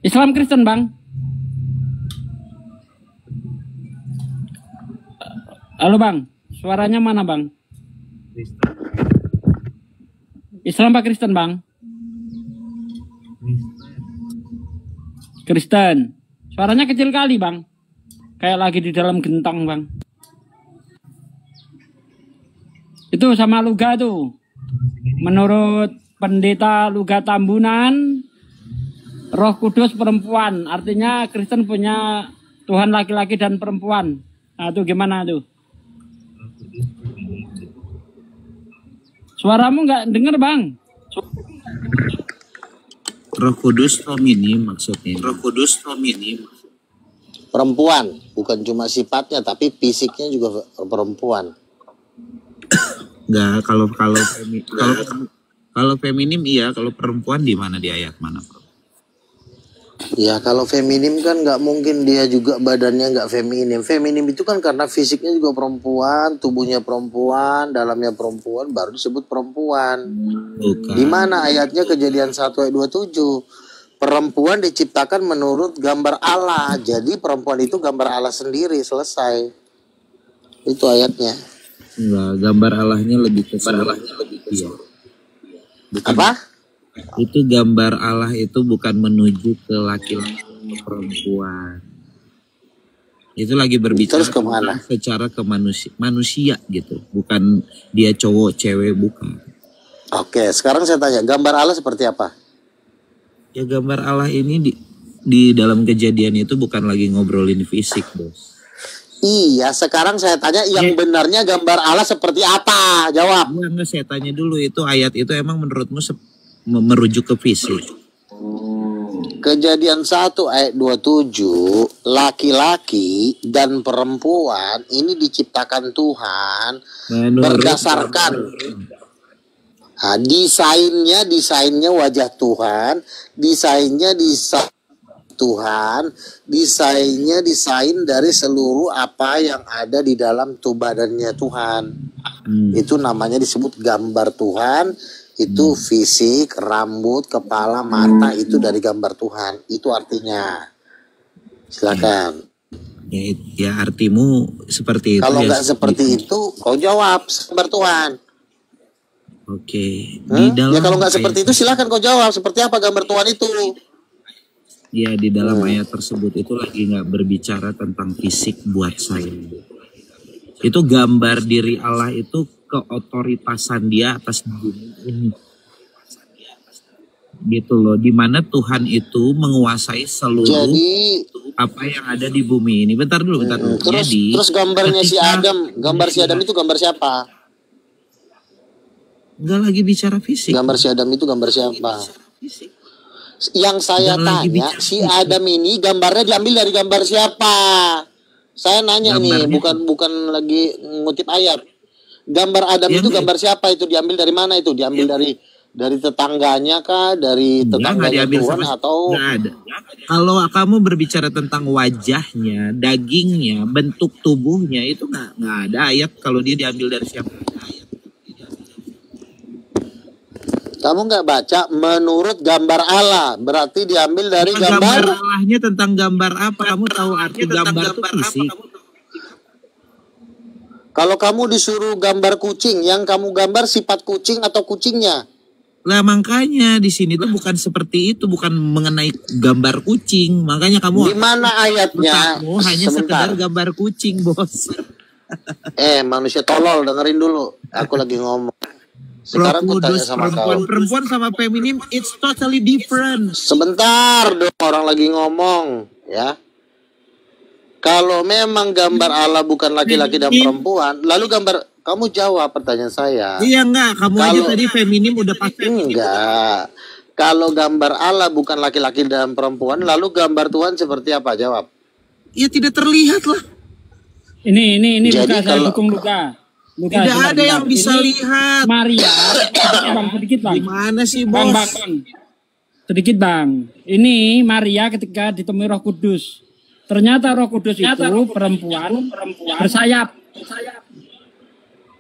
F: Islam Kristen, Bang. Halo, Bang. Suaranya mana, Bang? Islam apa Kristen, Bang? Kristen. Suaranya kecil kali, Bang. Kayak lagi di dalam gentong, Bang. Itu sama Luga tuh. Menurut pendeta Luga Tambunan, Roh Kudus perempuan. Artinya Kristen punya Tuhan laki-laki dan perempuan. Nah, itu gimana tuh? Suaramu nggak denger, Bang.
I: Roh Kudus feminim maksudnya. Roh Kudus feminim.
A: Perempuan, bukan cuma sifatnya tapi fisiknya juga perempuan.
I: Enggak, kalau feminim iya, kalau perempuan di mana, di ayat mana, Bro?
A: Ya kalau feminim kan nggak mungkin dia juga badannya nggak feminim. Feminim itu kan karena fisiknya juga perempuan, tubuhnya perempuan, dalamnya perempuan, baru disebut perempuan.
I: Bukan.
A: Di mana ayatnya Kejadian 1 ayat 27? Perempuan diciptakan menurut gambar Allah. Jadi perempuan itu gambar Allah sendiri, selesai. Itu ayatnya.
I: Enggak, gambar Allahnya lebih ke iya. Bukan.
A: Apa?
I: Itu gambar Allah itu bukan menuju ke laki-laki atau perempuan. Itu lagi berbicara
A: Terus kemana?
I: Secara ke manusia gitu. Bukan dia cowok, cewek, bukan.
A: Oke, sekarang saya tanya, gambar Allah seperti apa?
I: Ya gambar Allah ini di dalam Kejadian itu bukan lagi ngobrolin fisik, Bos.
A: Iya, sekarang saya tanya yang benarnya gambar Allah seperti apa? Jawab.
I: Enggak, saya tanya dulu, itu ayat itu emang menurutmu merujuk ke fisik?
A: Kejadian 1 ayat 27, laki-laki dan perempuan ini diciptakan Tuhan berdasarkan desainnya wajah Tuhan, desainnya Tuhan, desain dari seluruh apa yang ada di dalam tubuh badannya Tuhan. Itu namanya disebut gambar Tuhan. Itu fisik, rambut, kepala, mata, itu dari gambar Tuhan. Itu artinya. Silakan.
I: Ya artimu seperti itu.
A: Kalau
I: ya,
A: nggak seperti itu, kau jawab gambar Tuhan.
I: Oke.
A: Ya kalau nggak seperti itu, silakan kau jawab. Seperti apa gambar Tuhan itu?
I: Ya di dalam ayat tersebut itu lagi nggak berbicara tentang fisik buat saya. Itu gambar diri Allah itu keotoritasan dia atas bumi ini. Gitu loh, dimana Tuhan itu menguasai seluruh apa yang ada di bumi ini. Bentar dulu.
A: Terus gambarnya si Adam, gambar si Adam itu gambar siapa?
I: Enggak lagi bicara fisik.
A: Gambar si Adam itu gambar siapa? Yang saya tanya, si Adam ini gambarnya diambil dari gambar siapa? Saya nanya nih, bukan lagi ngutip ayat. Gambar Adam itu gambar siapa? Itu diambil dari mana itu? Diambil dari tetangganya kah? Dari tetangganya Tuhan atau?
I: Nggak ada. Kalau kamu berbicara tentang wajahnya, dagingnya, bentuk tubuhnya, itu nggak ada ayat kalau dia diambil dari siapa.
A: Kamu nggak baca menurut gambar Allah, berarti diambil dari gambar
I: Allahnya. Tentang gambar apa? Kamu tahu arti gambar itu fisik?
A: Kalau kamu disuruh gambar kucing, yang kamu gambar sifat kucing atau kucingnya?
I: Lah makanya di sini tuh bukan seperti itu, bukan mengenai gambar kucing. Makanya kamu
A: di mana ayatnya?
I: Hanya sekedar gambar kucing, Bos.
A: Manusia tolol, dengerin dulu. Aku lagi ngomong. Sekarang aku tanya sama kau.
I: Perempuan sama feminim, it's totally different.
A: Sebentar dong, orang lagi ngomong, ya. Kalau memang gambar Allah bukan laki-laki dan perempuan, lalu kamu jawab pertanyaan saya.
I: Iya enggak, kamu aja tadi feminim udah pasti.
A: Enggak. Kalau gambar Allah bukan laki-laki dan perempuan, lalu gambar Tuhan seperti apa? Jawab.
I: Ya tidak terlihat lah.
F: Ini
A: jadi
F: Luka, saya dukung Luka.
I: Tidak ada yang bisa lihat.
F: Maria, Bang, sedikit Bang.
I: Gimana sih, Bos?
F: Bang. Sedikit Bang. Ini Maria ketika ditemui Roh Kudus. Ternyata Roh Kudus itu perempuan bersayap.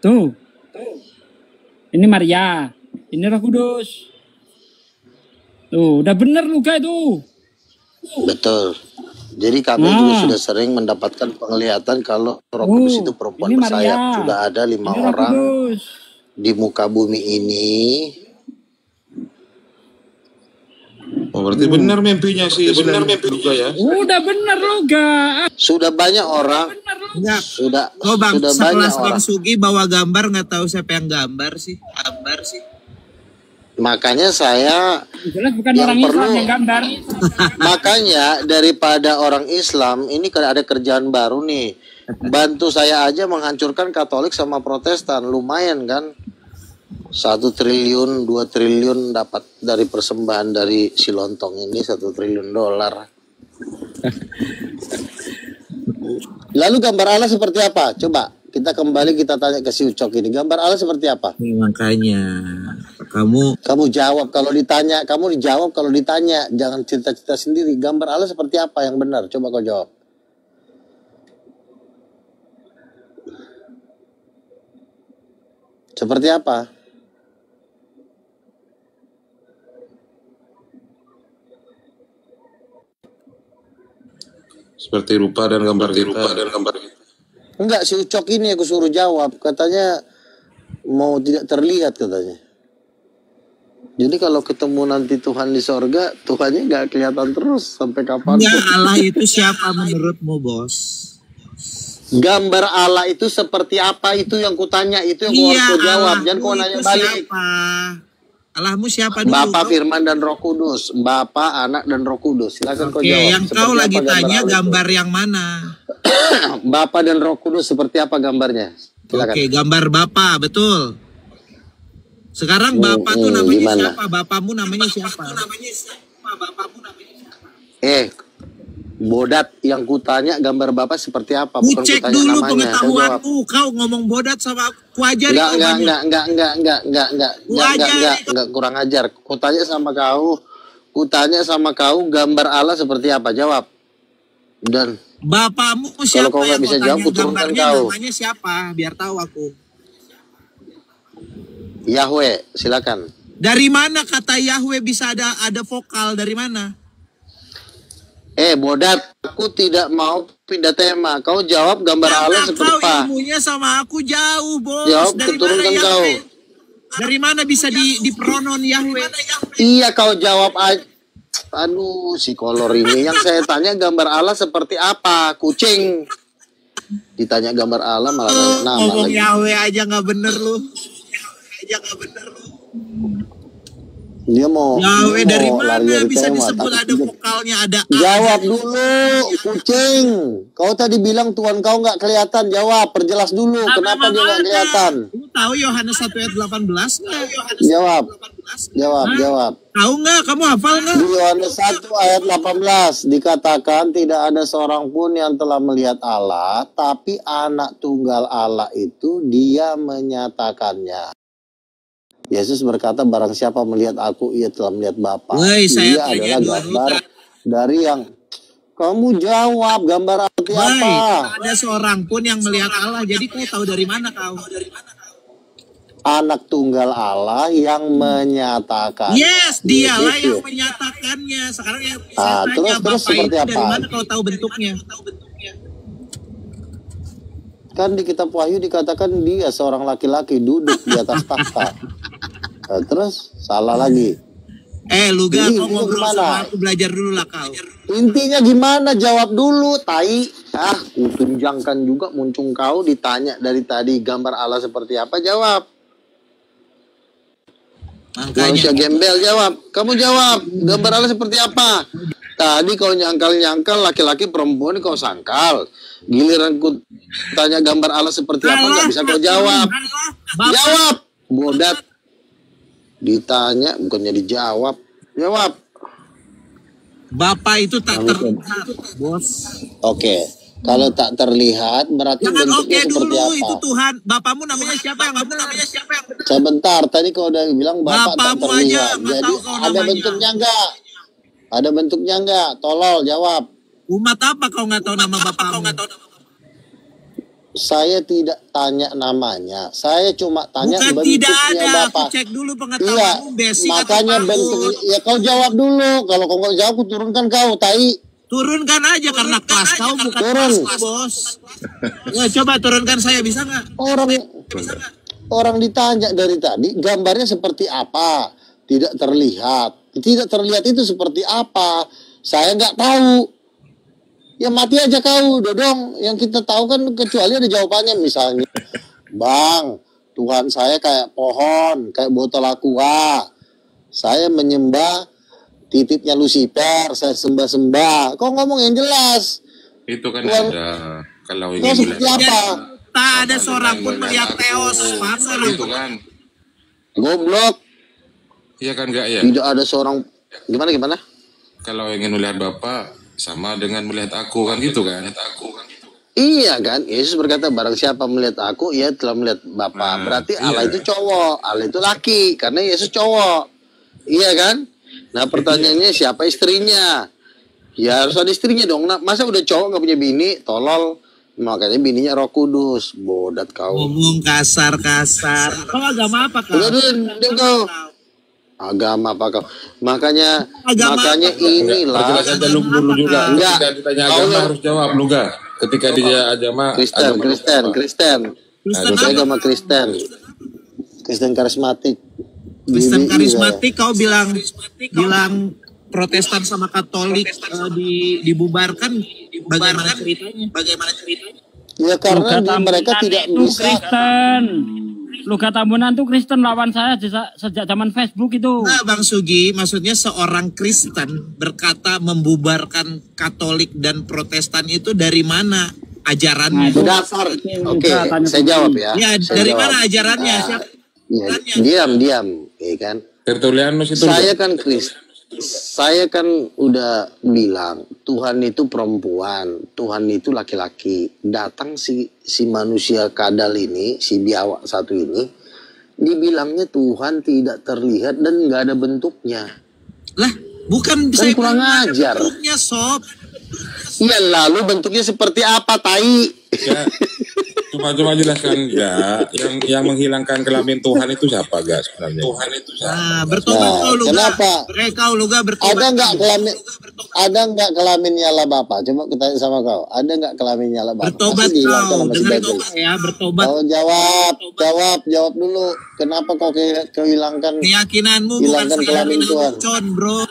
F: Tuh. Ini Maria. Ini Roh Kudus. Tuh, udah bener Luka itu.
A: Betul. Jadi kami juga sudah sering mendapatkan penglihatan kalau Roh Kudus itu perempuan bersayap. Sudah ada 5 orang di muka bumi ini
G: Oh, berarti benar mimpinya sih. Benar mimpi juga ya.
F: Udah bener Luga.
A: Sudah banyak orang.
I: Enggak.
A: Sudah
I: Bang,
A: sudah banyak
I: sekelas Bang
A: orang.
I: Sugi bawa gambar nggak tahu siapa yang gambar sih.
A: Makanya saya
F: Jelas bukan
A: yang
F: orang Islam
A: perlu.
F: yang gambar.
A: Makanya daripada orang Islam ini kan ada kerjaan baru nih. Bantu saya aja menghancurkan Katolik sama Protestan, lumayan kan? 1 triliun, 2 triliun dapat dari persembahan dari si lontong ini, 1 triliun dolar. Lalu gambar Allah seperti apa? Coba kita kembali kita tanya ke si Ucok ini. Gambar Allah seperti apa?
I: Ya, makanya kamu
A: Jawab kalau ditanya, kamu dijawab kalau ditanya. Jangan cerita-cerita sendiri. Gambar Allah seperti apa yang benar? Coba kau jawab. Seperti apa?
G: Seperti rupa dan gambar kita.
A: Enggak, si Ucok ini aku suruh jawab. Katanya mau tidak terlihat katanya. Jadi kalau ketemu nanti Tuhan di sorga, Tuhannya nggak kelihatan terus sampai kapan?
I: ya Allah itu siapa menurutmu, Bos?
A: Gambar Allah itu seperti apa? Itu yang kutanya, itu yang kau harus jawab. Jangan kau nanya balik.
I: Siapa? Allahmu siapa dulu?
A: Bapa, Firman, dan Roh Kudus. Bapa, Anak, dan Roh Kudus. Silakan kau
I: Oke,
A: jawab.
I: yang
A: Seperti
I: kau
A: apa
I: lagi tanya
A: Allah
I: gambar yang mana?
A: itu? Bapa dan Roh Kudus seperti apa gambarnya? Silakan.
I: Oke, gambar Bapa, betul. Sekarang Bapak tuh namanya
A: gimana?
I: siapa? Bapamu namanya siapa?
A: Bodat, yang kutanya gambar Bapak seperti apa?
I: Ku
A: Bukan
I: cek
A: kutanya
I: dulu
A: namanya. Kau jawab.
I: pengetahuanmu. Kau ngomong bodat sama aku ajarin kau banyak.
A: Enggak, kurang ajar. Kutanya sama kau gambar Allah seperti apa? Jawab. Dan
I: Bapakmu
A: kalau
I: siapa
A: kau nggak
I: yang
A: bisa
I: kau
A: jawab,
I: tanya
A: kuturunkan
I: gambarnya
A: kau.
I: namanya siapa? Biar tahu aku.
A: Yahweh, silakan.
I: Dari mana kata Yahweh bisa ada vokal? Dari mana?
A: Bodat, aku tidak mau pindah tema. Kau jawab gambar Allah
I: Karena
A: seperti
I: kau
A: apa?
I: ilmunya sama aku jauh, Bos.
A: Jawab,
I: Dari mana
A: kuturunkan kau.
I: Yahweh? Dari mana bisa dipronon Yahweh?
A: Iya, kau jawab aja. Aduh, si kolor ini. Yang saya tanya gambar Allah seperti apa? Kucing. Ditanya gambar Allah malah nanya nama
I: Ngomong
A: lagi.
I: Yahweh aja nggak bener lu.
A: Dia mau
I: Yahweh
A: dia
I: dari
A: mau lari
I: mana
A: dari
I: bisa
A: tema,
I: disebut
A: tapi
I: ada
A: dia-
I: vokalnya, ada A.
A: Jawab dulu, kucing. Kau tadi bilang Tuhan kau nggak kelihatan. Jawab, perjelas dulu. Kenapa dia nggak kelihatan?
I: Lu tahu Yohanes 1 ayat 18 nggak?
A: Jawab, jawab.
I: Tahu nggak? Kamu hafal nggak?
A: Di Yohanes 1 ayat 18 dikatakan tidak ada seorang pun yang telah melihat Allah, tapi anak tunggal Allah itu dia menyatakannya. Yesus berkata, barang siapa melihat aku, ia telah melihat Bapa.
I: Woi, saya
A: Dia
I: tanya
A: adalah
I: dulu,
A: gambar dari yang kamu jawab gambar seperti
I: Woi,
A: apa?
I: tak ada seorang pun yang melihat Allah. Jadi kau tahu dari mana kau?
A: Anak tunggal Allah yang menyatakan.
I: Yes, dialah
A: Gitu.
I: yang menyatakannya. Sekarang yang saya tanya
A: terus
I: Bapak
A: seperti
I: itu dari
A: apa?
I: mana kau tahu bentuknya?
A: Kan di kitab Wahyu dikatakan dia seorang laki-laki duduk di atas takhta. Nah, terus salah lagi.
I: Lu gak
A: Jadi,
I: kau
A: ini
I: ngobrol
A: gimana?
I: sama aku, belajar dulu lah kau.
A: Intinya gimana? Jawab dulu, tai. Kutunjangkan juga muncung kau ditanya dari tadi gambar Allah seperti apa? Jawab. Manusia gembel jawab. Kamu jawab. Gambar Allah seperti apa? Tadi kau nyangkal-nyangkal laki-laki perempuan kau sangkal. Giliran ku tanya gambar Allah seperti apa nggak bisa kau jawab. Jawab. Bodat. Ditanya bukannya dijawab. Jawab.
I: Bapak itu tak terlihat, Bos.
A: Oke. Kalau tak terlihat berarti
I: Jangan oke
A: bentuknya seperti
I: dulu,
A: apa?
I: itu Tuhan. Bapakmu namanya siapa yang benar?
A: Sebentar, tadi kau udah bilang Bapak tak
I: Bapakmu aja,
A: terlihat.
I: nggak
A: Jadi
I: tahu kau
A: ada
I: namanya.
A: bentuknya enggak? Ada bentuknya enggak? Tolol, jawab.
I: Umat apa kau nggak tahu nama bapakmu?
A: Saya tidak tanya namanya. Saya cuma tanya
I: Bukan
A: bentuknya
I: tidak ada,
A: Bapak.
I: aku cek dulu
A: Iya,
I: pengetahuanmu basic atau
A: makanya
I: PAUD.
A: bentuk. Ya kau jawab dulu. Kalau kau nggak jawab, aku turunkan kau, tai.
I: Turunkan aja karena kelas kau bukan
A: Turun.
I: kelas, Bos. Ya, coba turunkan saya, bisa nggak?
A: Orang ditanya dari tadi gambarnya seperti apa? tidak terlihat. Tidak terlihat itu seperti apa? Saya nggak tahu. Ya mati aja kau, Dodong. Yang kita tahu kan kecuali ada jawabannya. Misalnya, Bang, Tuhan saya kayak pohon, kayak botol aqua. Saya menyembah titipnya Lucifer, saya sembah-sembah. Kau ngomong yang jelas.
D: Itu kan
A: Tuhan,
D: ada kalau
A: kau
D: ingin
A: seperti apa?
I: Tak ada seorang pun melihat Theos. Masa
D: itu kan.
A: Goblok.
D: Iya kan enggak ya?
A: Tidak ada seorang. Gimana?
D: Kalau ingin melihat Bapa sama dengan melihat aku kan gitu kan?
A: Iya kan, Yesus berkata barang siapa melihat aku, ia telah melihat Bapa. Berarti Allah itu cowok, Allah itu laki, karena Yesus cowok. Iya kan? Nah pertanyaannya siapa istrinya? Ya harus ada istrinya dong. Nah, masa udah cowok nggak punya bini, tolol. Makanya bininya Roh Kudus. Bodat kau.
I: Ngomong kasar-kasar. Kau agama apa kau?
A: Udah kau. Agama apa kau? Makanya inilah.
D: Perjelas aja lu dulu juga.
A: Enggak.
D: Ketika ditanya agama harus jawab lu ga. Ketika dia agama
A: Kristen. Saya agama Kristen. Kristen karismatik.
I: Kristen karismatik kau bilang Protestan sama Katolik dibubarkan. Bagaimana ceritanya?
A: Ya karena mereka tidak bisa.
F: Kristen. Luka Tambunan itu Kristen lawan saya sejak zaman Facebook itu.
I: Nah, Bang Sugi, maksudnya seorang Kristen berkata membubarkan Katolik dan Protestan itu dari mana ajarannya?
A: Berdasar. Oke, saya jawab ya.
I: Ya, dari mana ajarannya? Siapa?
A: Ya, diam, ya kan?
D: Tertulianus itu.
A: Saya kan udah bilang Tuhan itu perempuan, Tuhan itu laki-laki. Datang si manusia kadal ini, si biawak satu ini, dibilangnya Tuhan tidak terlihat dan nggak ada bentuknya.
I: Lah, bukan
A: kan kurang ajar.
I: Bentuknya sob.
A: Iya, lalu bentuknya seperti apa, tai?
D: Ya, cuma jelaskan ya, yang menghilangkan kelamin Tuhan itu siapa gak sebenarnya? Tuhan itu siapa?
I: Nah, bertobat kau lu.
A: Kenapa?
I: Kau lu bertobat.
A: Ada nggak kelamin nyala Bapak? Coba kita tanya sama kau. Ada nggak kelamin nyala Bapak?
I: Bertobat kau. Dengan tobat ya, bertobat.
A: Kau jawab dulu. Kenapa kau kehilangkan
I: keyakinanmu
A: hilangkan kelamin Tuhan?
I: Bro.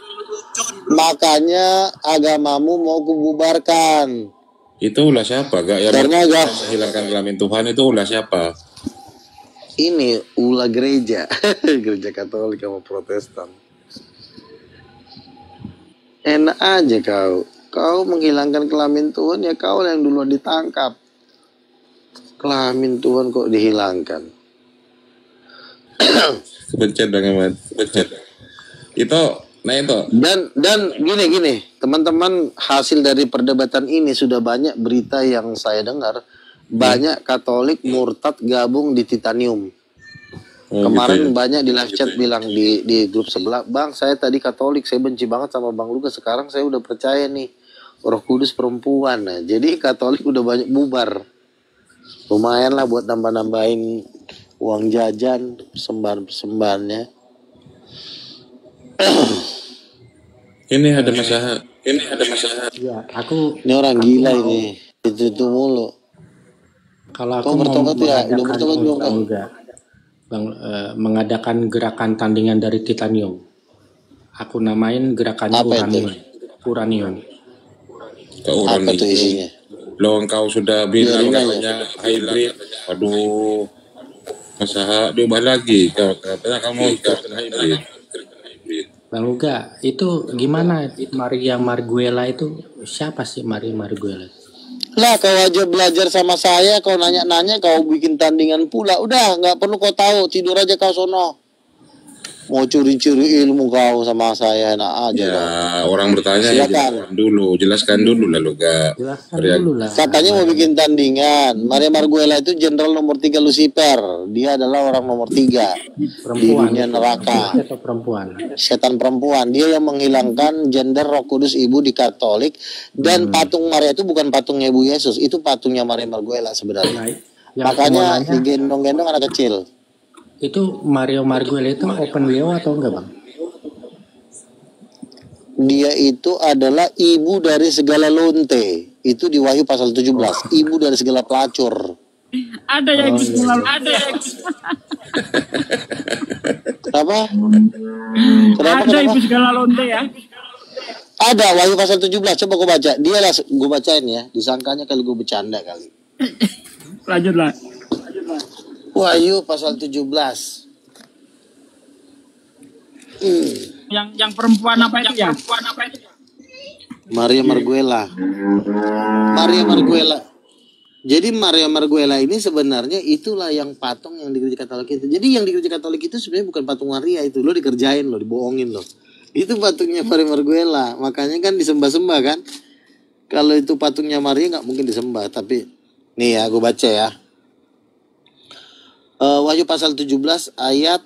A: Makanya agamamu mau kububarkan.
D: Itu ulah siapa gak yang menghilangkan kelamin Tuhan itu ulah siapa?
A: Ini ulah gereja. Gereja Katolik sama Protestan. Enak aja kau menghilangkan kelamin Tuhan, ya kau yang duluan ditangkap. Kelamin Tuhan kok dihilangkan.
D: Kebencet banget. Itu
A: dan gini teman-teman, hasil dari perdebatan ini sudah banyak berita yang saya dengar, banyak Katolik murtad gabung di Titanium. Kemarin banyak di live chat bilang di grup sebelah, Bang saya tadi Katolik, saya benci banget sama Bang Luka, sekarang saya udah percaya nih Roh Kudus perempuan. Nah, jadi Katolik udah banyak bubar. Lumayan lah buat nambah-nambahin uang jajan, persembahan-persembahannya.
D: Ini ada masalah.
J: Ya,
A: ini orang gila ini. Itu mulu.
J: Kalau aku mau mengadakan gerakan tandingan dari Titanium. Aku namain gerakannya Uranium.
A: Apa tuh isinya?
D: Lo engkau sudah bilang namanya hybrid. Aduh. Masa diubah lagi. Katanya kamu hybrid.
J: Bang Uga, itu gimana Maria Marguela itu? Siapa sih Maria Marguela?
A: Lah kau aja belajar sama saya, kau nanya-nanya, kau bikin tandingan pula. Udah, nggak perlu kau tahu, tidur aja kau sono. Mau curi-curi ilmu kau sama saya, enak aja.
D: Ya, orang bertanya jelaskan dulu lalu gak.
A: Katanya mau bikin tandingan. Maria Marguela itu jenderal nomor 3 Lucifer. Dia adalah orang nomor 3 di dunia neraka. Setan perempuan. Dia yang menghilangkan gender Roh Kudus Ibu di Katolik. Dan patung Maria itu bukan patungnya Ibu Yesus, itu patungnya Maria Marguela sebenarnya. Makanya digendong-gendong anak kecil.
J: Itu Maria Marguela itu open WO atau enggak, Bang?
A: Dia itu adalah ibu dari segala lonte. Itu di Wahyu pasal 17. Ibu dari segala pelacur.
F: Ada yang ada yang
A: Kenapa? Kenapa,
F: Ada
A: kenapa?
F: ibu segala lonte ya.
A: Ada Wahyu pasal 17, coba gue baca. Dia lah gue bacain ya. Disangkanya kali gue bercanda kali.
F: Lanjutlah.
A: Wahyu pasal 17.
F: Yang perempuan apa itu ya?
A: Maria Marguela. Maria Marguela. Jadi Maria Marguela ini sebenarnya itulah yang patung yang di gereja Katolik itu. Jadi yang di gereja Katolik itu sebenarnya bukan patung Maria itu. Lo dikerjain lo, dibohongin lo. Itu patungnya Maria Marguela. Makanya kan disembah-sembah kan. Kalau itu patungnya Maria nggak mungkin disembah. Tapi nih ya gue baca ya. Wahyu pasal 17 ayat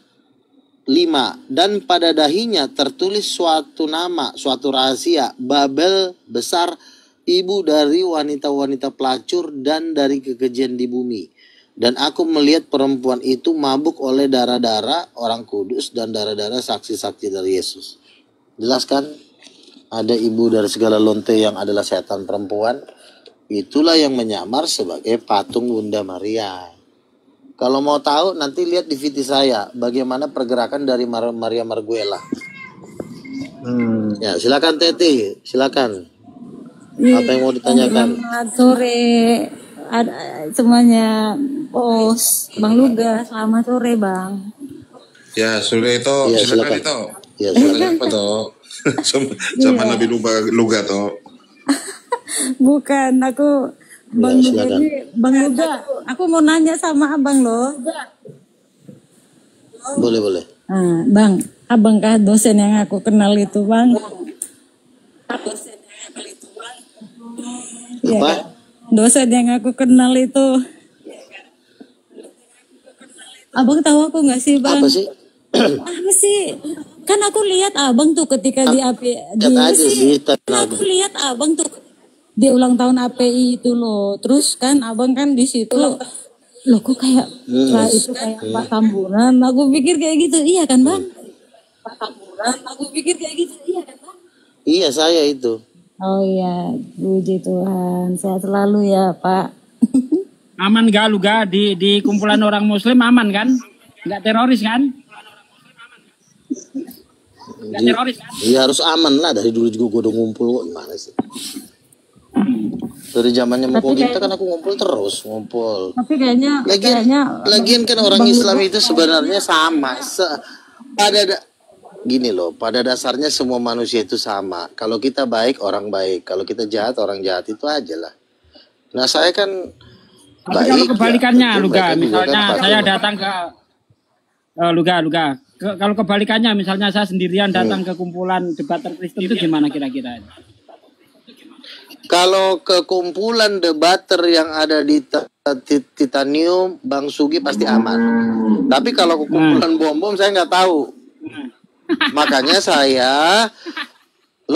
A: 5. Dan pada dahinya tertulis suatu nama, suatu rahasia, Babel besar, ibu dari wanita-wanita pelacur dan dari kekejian di bumi. Dan aku melihat perempuan itu mabuk oleh darah-darah orang kudus dan darah-darah saksi-saksi dari Yesus. Jelas kan? Ada ibu dari segala lonte yang adalah setan perempuan. Itulah yang menyamar sebagai patung Bunda Maria. Kalau mau tahu nanti lihat di video saya bagaimana pergerakan dari Maria Marguela. Ya silakan Teti, silakan. Apa yang mau ditanyakan?
K: Selamat sore semuanya, Bos, Bang Luga. Selamat sore, Bang.
G: Ya, sore itu,
A: Ya,
G: silakan
A: silakan.
G: itu.
A: Ya,
G: Silakan apa toh? Sama Nabi Luga toh.
K: Bukan, aku Bang Luga
A: silakan.
K: ini, Bang Luga, aku mau nanya sama Abang loh.
A: Boleh.
K: Nah, Bang, Abang kah dosen yang aku kenal itu, Bang? Iya,
A: Apa?
K: Kak. Dosen yang aku kenal itu. Abang tahu aku nggak sih, Bang?
A: Apa sih?
K: Apa sih? Kan aku lihat Abang tuh ketika di API
A: Lihat aja sih,
K: kan aku lihat Abang tuh di ulang tahun API itu loh. Terus kan Abang kan di situ loh kok kayak itu kayak Pak Tamburan. Aku pikir kayak gitu. Iya kan, Bang? Pak Tamburan. Aku pikir kayak gitu. Iya kan, Bang?
A: Iya saya itu.
K: Oh iya, puji Tuhan. Sehat selalu ya, Pak.
F: Aman gak Luga di kumpulan orang Muslim aman kan? Nggak teroris kan? Nggak teroris kan?
A: Iya harus aman lah, dari dulu juga gue udah ngumpul kok, gimana sih? Dari zamannya Moko kita kan aku ngumpul terus, ngumpul.
K: Tapi kayaknya
A: Lagian kan orang Islam itu sebenarnya sama. Gini loh, pada dasarnya semua manusia itu sama. Kalau kita baik, orang baik. Kalau kita jahat, orang jahat. Itu aja lah. Nah saya kan
F: Tapi
A: baik.
F: kalau kebalikannya
A: ya,
F: Luga,
A: mereka juga
F: misalnya
A: kan
F: saya
A: patuh.
F: datang ke Luga. Kalau kebalikannya misalnya saya sendirian datang ke kumpulan debater Kristen itu gimana kira-kira?
A: Kalau ke kumpulan debater yang ada di Titanium, Bang Sugi pasti aman. Tapi kalau ke kumpulan bom-bom saya nggak tahu. Makanya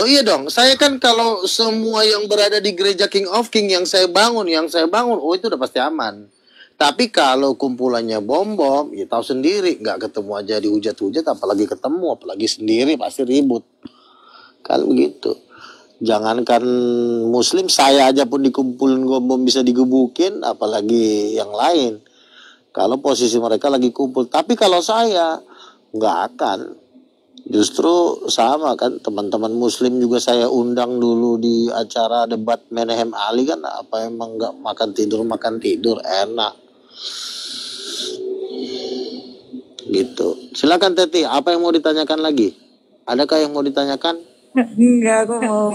A: iya dong, saya kan kalau semua yang berada di gereja King of King yang saya bangun, oh itu udah pasti aman. Tapi kalau kumpulannya bom-bom, ya tahu sendiri, nggak ketemu aja dihujat-hujat, apalagi ketemu, apalagi sendiri pasti ribut. Kan begitu. Jangankan Muslim, saya aja pun dikumpulin bom bisa digebukin, apalagi yang lain. Kalau posisi mereka lagi kumpul, tapi kalau saya nggak akan. Justru sama kan, teman-teman Muslim juga saya undang dulu di acara debat Menahem Ali kan, apa emang nggak makan tidur enak gitu. Silakan Teti, apa yang mau ditanyakan lagi? Adakah yang mau ditanyakan?
K: Enggak, aku mau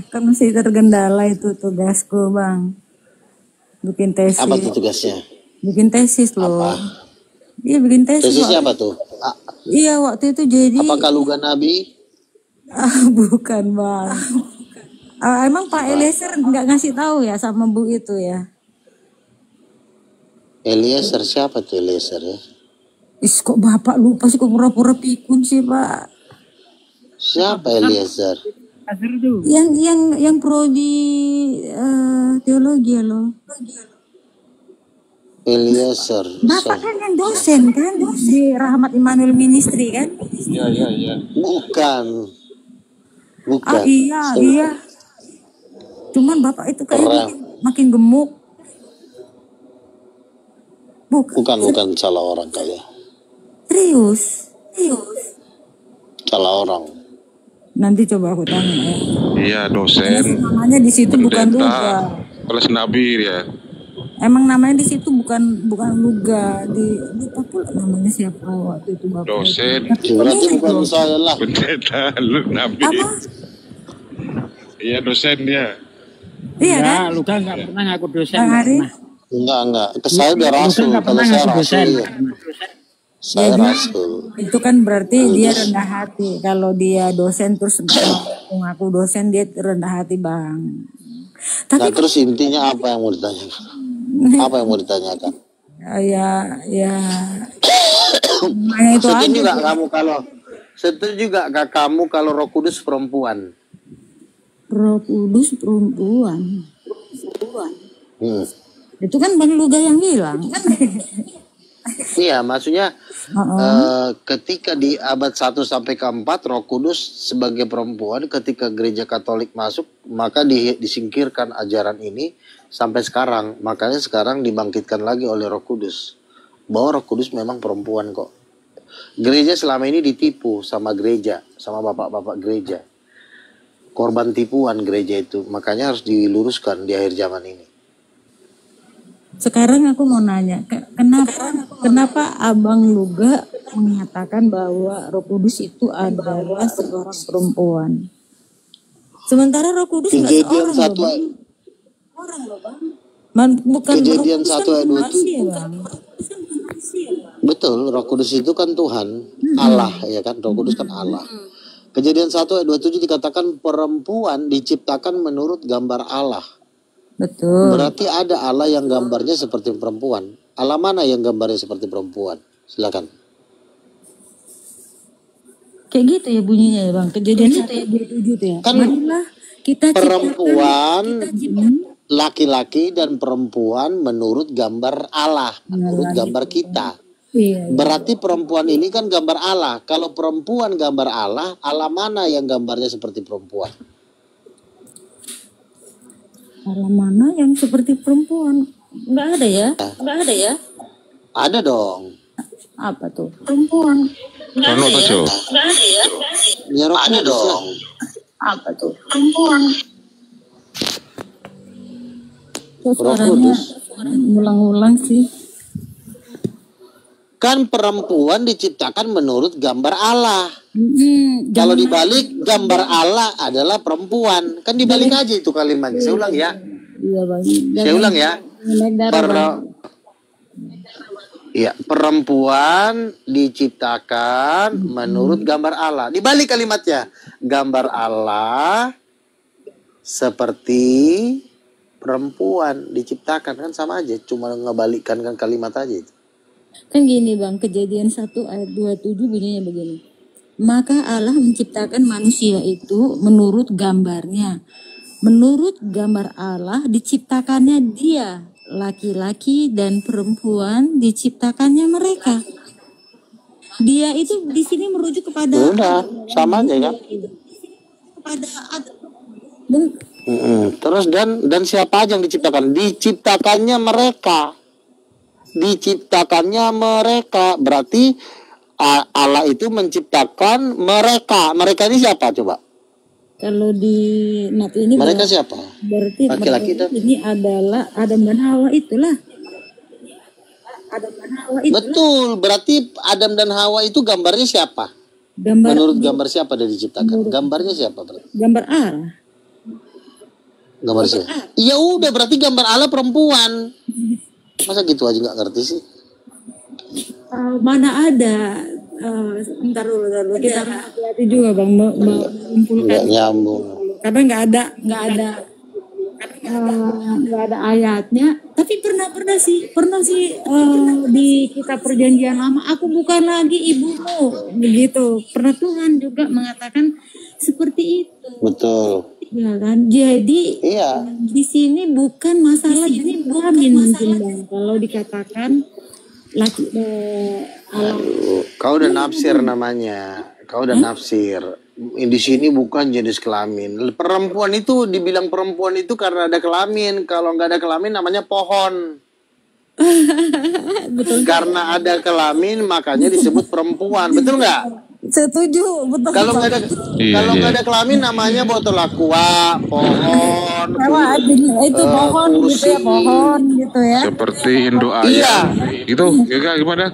K: kan masih tergendala itu tugasku, Bang. Bikin tesis.
A: Apa tuh tugasnya?
K: Bikin tesis loh. Iya, bikin tesis.
A: Tesisnya apa tuh?
K: Iya, waktu itu jadi.
A: Apakah Luga Nabi?
K: Bukan, Bang. Emang Pak Eliezer nggak ngasih tahu ya sama Bu itu ya?
A: Eliezer siapa tuh Eliezer ya?
K: Kok Bapak lupa sih, kok pura-pura pikun sih, Pak?
A: Siapa Eliezer?
K: Yang prodi teologi ya loh.
A: Eliezer.
K: Bapak kan yang dosen kan di Rahmat Immanuel Ministry kan?
G: Iya.
A: Bukan.
K: Iya. Cuman Bapak itu kayak makin gemuk.
A: Bukan salah orang kali.
K: Serius.
A: Salah orang.
K: Nanti coba aku tanya ya.
G: Iya,
K: Karena
G: dosen,
K: namanya di situ bukan Luga.
G: pendeta, kelas Nabi ya.
K: Emang namanya di situ bukan Luga. Lupa pula namanya siapa waktu itu bapak.
G: Dosen,
K: Tapi
A: Berarti
K: mirip
A: bukan
K: loh.
A: saya lah.
G: pendeta, Nabi.
K: Apa?
G: Iya, dosen dia.
K: Iya kan?
F: Enggak, Luka enggak pernah ngaku dosen.
K: Bang
F: Enggak
K: Ari?
F: pernah.
A: Enggak. Saya udah
F: Luka
A: rasul.
F: enggak
A: Kalau
F: pernah
A: saya
F: ngaku
A: rasul
F: dosen.
A: ya. Saya
K: Jadi
A: rasul.
K: itu kan berarti dia rendah hati. Kalau dia dosen terus ngaku dosen dia rendah hati bang.
A: Nah
K: Tapi
A: terus intinya apa yang mau ditanyakan? Apa yang mau ditanyakan?
K: ya namanya itu aja.
A: Setuju gak kamu kalau Roh Kudus perempuan?
K: Roh Kudus perempuan.
A: Hmm.
K: Itu kan Bang Luga yang bilang kan.
A: Iya, maksudnya ketika di abad 1 sampai ke 4 Roh Kudus sebagai perempuan, ketika gereja Katolik masuk, maka disingkirkan ajaran ini sampai sekarang. Makanya sekarang dibangkitkan lagi oleh Roh Kudus bahwa Roh Kudus memang perempuan kok. Gereja selama ini ditipu sama gereja, sama bapak-bapak gereja. Korban tipuan gereja itu. Makanya harus diluruskan di akhir zaman ini.
K: Sekarang aku mau nanya, kenapa Abang Luga mengatakan bahwa Roh Kudus itu adalah seorang perempuan? Sementara Roh Kudus nggak
A: Kejadian
K: seorang
A: 1
K: loh, bukan Roh
A: Kejadian
K: Kudus
A: 1
K: kan
A: ayat 2 itu
K: manusia, Bang.
A: betul, Roh Kudus itu kan Tuhan, Allah ya kan, Roh Kudus kan Allah. Kejadian 1 ayat 27 dikatakan perempuan diciptakan menurut gambar Allah.
K: Betul.
A: Berarti ada Allah yang gambarnya seperti perempuan. Allah mana yang gambarnya seperti perempuan? Silakan.
K: Kayak gitu ya bunyinya ya Bang. Kejadian 1 ayat 27 tuh ya.
A: Kan
K: Marilah kita
A: perempuan, laki-laki dan perempuan menurut gambar Allah, menurut gambar kita.
K: Iya.
A: Berarti perempuan ini kan gambar Allah. Kalau perempuan gambar Allah, Allah mana yang gambarnya seperti perempuan?
K: Allah mana yang seperti perempuan? Nggak ada ya?
A: Ada dong.
K: Apa tuh? Perempuan.
G: Ano to, Jo?
A: Ya Roh Ada Kudus
K: ya?
A: lah.
G: Oh.
K: Apa tuh? Perempuan. Kok
A: Roh
K: suaranya
A: Kudus.
K: ulang-ulang sih?
A: Kan perempuan diciptakan menurut gambar Allah.
K: Jangan
A: Kalau dibalik, gambar Allah adalah perempuan. Kan dibalik aja itu kalimatnya. Saya ulang ya.
K: Iya Bang.
A: Saya ulang ya.
K: Naik darah, Bang.
A: Ya, perempuan diciptakan menurut gambar Allah. Dibalik kalimatnya, gambar Allah seperti perempuan diciptakan, kan sama aja, cuma ngebalikkan kan kalimat aja itu.
K: Kan gini Bang, Kejadian 1 ayat 27 bunyinya begini. Maka Allah menciptakan manusia itu menurut gambarnya. Menurut gambar Allah diciptakannya dia, laki-laki dan perempuan diciptakannya mereka. Dia itu di sini merujuk kepada
A: Udah, sama aja kan.
K: kepada dan
A: Terus dan siapa aja yang diciptakan? Diciptakannya mereka. Diciptakannya mereka. Berarti Allah itu menciptakan mereka. Mereka ini siapa coba?
K: kalau di nat ini
A: Mereka siapa?
K: berarti
A: Laki-laki dan
K: ini adalah Adam dan Hawa itulah. Adam dan Hawa itulah.
A: betul. Berarti Adam dan Hawa itu gambarnya siapa?
K: Gambar
A: Menurut gambar siapa dia diciptakan? Gambarnya siapa berarti?
K: gambar Allah.
A: Gambar siapa? Ya udah, berarti gambar Allah perempuan. Masa gitu aja nggak ngerti sih?
K: Mana ada ntar dulu kita harus hati-hati juga Bang
A: Nggak
K: mengumpulkan
A: nyambung.
K: karena nggak ada ayatnya, tapi pernah sih di kitab perjanjian lama, aku bukan lagi ibumu begitu, pernah Tuhan juga mengatakan seperti itu.
A: Betul.
K: Ya kan, jadi
A: Iya.
K: di sini bukan masalah kelamin mungkin Bang. Kalau dikatakan laki Allah.
A: Kau udah nafsir namanya. Kau udah nafsir. Di sini bukan jenis kelamin. Perempuan itu dibilang perempuan itu karena ada kelamin. Kalau nggak ada kelamin namanya pohon.
K: Betul.
A: Karena ada kelamin makanya disebut perempuan. Betul nggak?
K: Setuju, betul.
A: Kalau nggak ada
G: Iya,
A: kalau
G: iya.
A: nggak ada kelamin namanya botol aqua, pohon,
K: Mewah, itu pohon gitu ya,
A: kursi.
K: pohon gitu ya.
G: Seperti induk
A: Iya,
G: ayam. Itu gimana?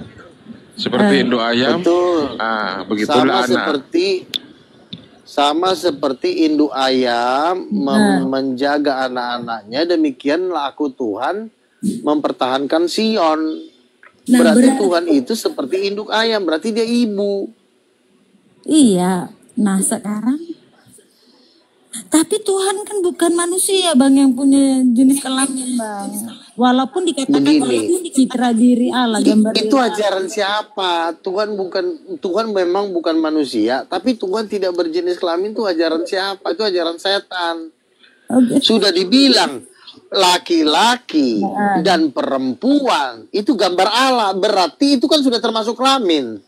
G: Seperti induk ayam.
A: betul.
G: Ah, begitulah anak.
A: Sama seperti induk ayam menjaga anak-anaknya, demikianlah aku Tuhan mempertahankan Sion.
K: Nah,
A: Berarti Tuhan itu seperti induk ayam, berarti dia ibu.
K: Iya. Nah, sekarang tapi Tuhan kan bukan manusia, Bang, yang punya jenis kelamin, Bang. Walaupun dikatakan
A: Begini.
K: citra diri Allah, gambar
A: Itu
K: diri
A: ajaran siapa? Tuhan memang bukan manusia, tapi Tuhan tidak berjenis kelamin itu ajaran siapa? Itu ajaran setan.
K: Allah.
A: Sudah dibilang laki-laki dan perempuan itu gambar Allah, berarti itu kan sudah termasuk kelamin.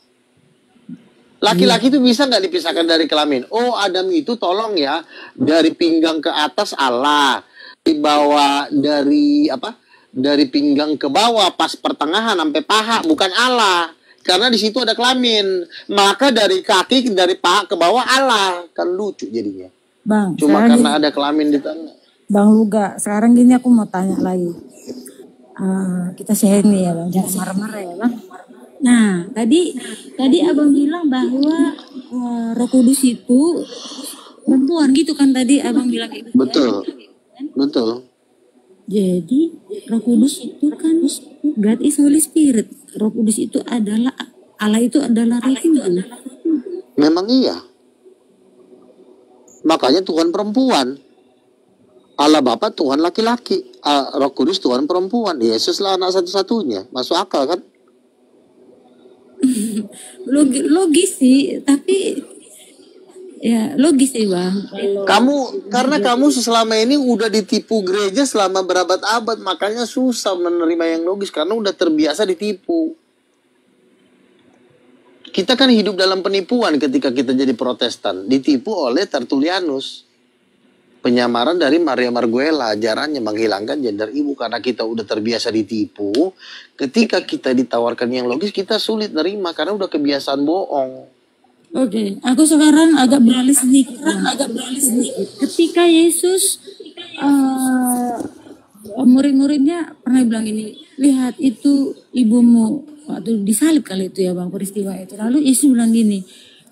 A: Laki-laki itu bisa nggak dipisahkan dari kelamin? Oh, Adam itu tolong ya, dari pinggang ke atas Allah, di bawah dari apa? Dari pinggang ke bawah pas pertengahan sampai paha, bukan Allah. Karena di situ ada kelamin. Maka dari kaki dari paha ke bawah Allah, kan lucu jadinya.
K: Bang,
A: Cuma
K: sekarang
A: karena
K: gini,
A: ada kelamin di tengah.
K: Bang Luga, sekarang gini aku mau tanya lagi. Kita share nih ya, Bang, jangan marah-marah ya, Bang. Nah, tadi Abang bilang bahwa Roh Kudus itu perempuan gitu kan, tadi Abang bilang kayak gitu.
A: Betul, betul.
K: Jadi Roh Kudus itu kan God is Holy Spirit. Roh Kudus itu adalah Allah, itu adalah Roh Kudus.
A: Memang iya. Makanya Tuhan perempuan. Allah Bapa Tuhan laki-laki. Roh Kudus Tuhan perempuan. Yesus lah anak satu-satunya. Masuk akal kan?
K: Logis sih, tapi ya logis sih, Bang.
A: Karena kamu selama ini udah ditipu gereja selama berabad-abad, makanya susah menerima yang logis karena udah terbiasa ditipu. Kita kan hidup dalam penipuan ketika kita jadi Protestan, ditipu oleh Tertullianus. Penyamaran dari Maria Marguela, ajarannya menghilangkan gender ibu karena kita udah terbiasa ditipu. Ketika kita ditawarkan yang logis, kita sulit nerima karena udah kebiasaan bohong.
K: Oke, aku sekarang agak beralih sedikit. Ketika Yesus murid-muridnya pernah bilang ini, lihat itu ibumu, waktu disalib kali itu ya, Bang, peristiwa itu. Lalu Yesus bilang gini,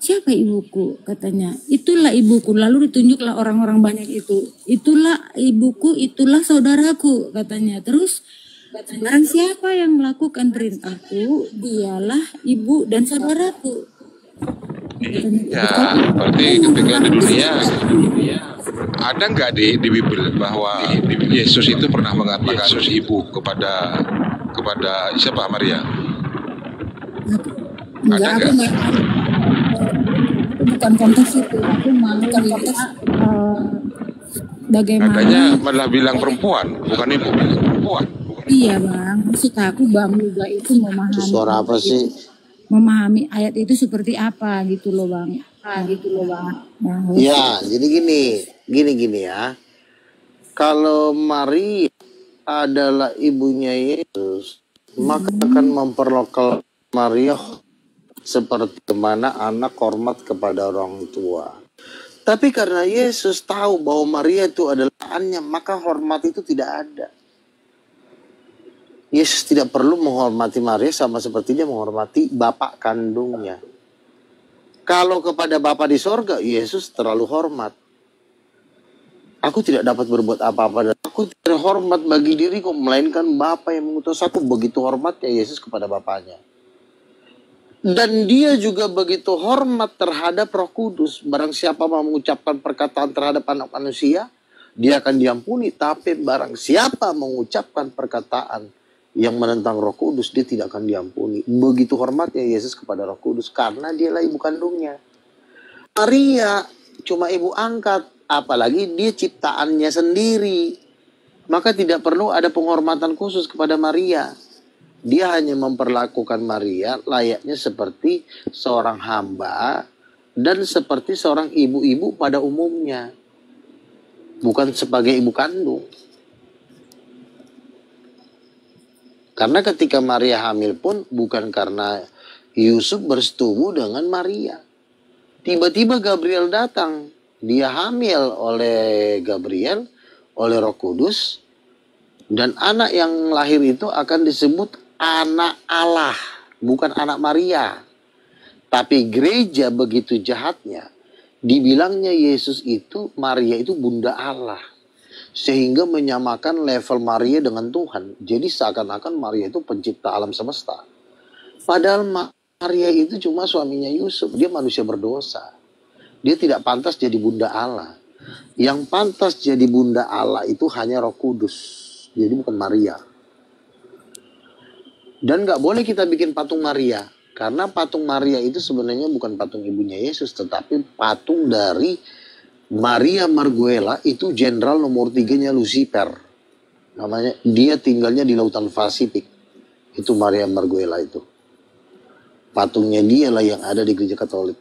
K: siapa ibuku? Katanya, itulah ibuku. Lalu ditunjuklah orang-orang banyak itu. Itulah ibuku, itulah saudaraku, katanya. Terus, barang siapa yang melakukan perintahku, dialah ibu dan saudaraku.
G: Ya, berarti ketika di dunia ada nggak di Bible bahwa Yesus itu pernah mengatakan ibu kepada siapa, Maria? Ada
K: Enggak,
G: nggak?
K: bukan konteks itu. Aku mau konteks bagaimana.
G: Katanya malah bilang perempuan, bukan ibu. Perempuan.
K: Iya, Bang. Maksud aku Bang juga itu
A: Itu suara apa sih?
K: memahami ayat itu seperti apa gitu loh, Bang. Nah,
A: Ya, jadi gini ya. Kalau Maria adalah ibunya Yesus, maka akan memperlokal Maria seperti mana anak hormat kepada orang tua. Tapi karena Yesus tahu bahwa Maria itu adalah anaknya, maka hormat itu tidak ada. Yesus tidak perlu menghormati Maria sama seperti dia menghormati bapak kandungnya. Kalau kepada Bapa di sorga, Yesus terlalu hormat. Aku tidak dapat berbuat apa-apa dan aku tidak hormat bagi diriku, melainkan Bapa yang mengutus aku. Begitu hormatnya Yesus kepada Bapaknya. Dan dia juga begitu hormat terhadap Roh Kudus. Barang siapa mau mengucapkan perkataan terhadap anak manusia, dia akan diampuni. Tapi barang siapa mengucapkan perkataan yang menentang Roh Kudus, dia tidak akan diampuni. Begitu hormatnya Yesus kepada Roh Kudus karena dialah ibu kandungnya. Maria cuma ibu angkat, apalagi dia ciptaannya sendiri. Maka tidak perlu ada penghormatan khusus kepada Maria. Dia hanya memperlakukan Maria layaknya seperti seorang hamba dan seperti seorang ibu-ibu pada umumnya. Bukan sebagai ibu kandung. Karena ketika Maria hamil pun bukan karena Yusuf bersetubuh dengan Maria. Tiba-tiba Gabriel datang. Dia hamil oleh Gabriel, oleh Roh Kudus. Dan anak yang lahir itu akan disebut anak Allah, bukan anak Maria. Tapi gereja begitu jahatnya, dibilangnya Yesus itu, Maria itu bunda Allah. Sehingga menyamakan level Maria dengan Tuhan. Jadi seakan-akan Maria itu pencipta alam semesta. Padahal Maria itu cuma suaminya Yusuf. Dia manusia berdosa. Dia tidak pantas jadi bunda Allah. Yang pantas jadi bunda Allah itu hanya Roh Kudus. Jadi bukan Maria. Dan gak boleh kita bikin patung Maria. Karena patung Maria itu sebenarnya bukan patung ibunya Yesus. Tetapi patung dari Maria Marguela, itu jenderal nomor 3-nya Lucifer. Namanya, dia tinggalnya di lautan Pasifik. Itu Maria Marguela itu. Patungnya dia lah yang ada di gereja Katolik.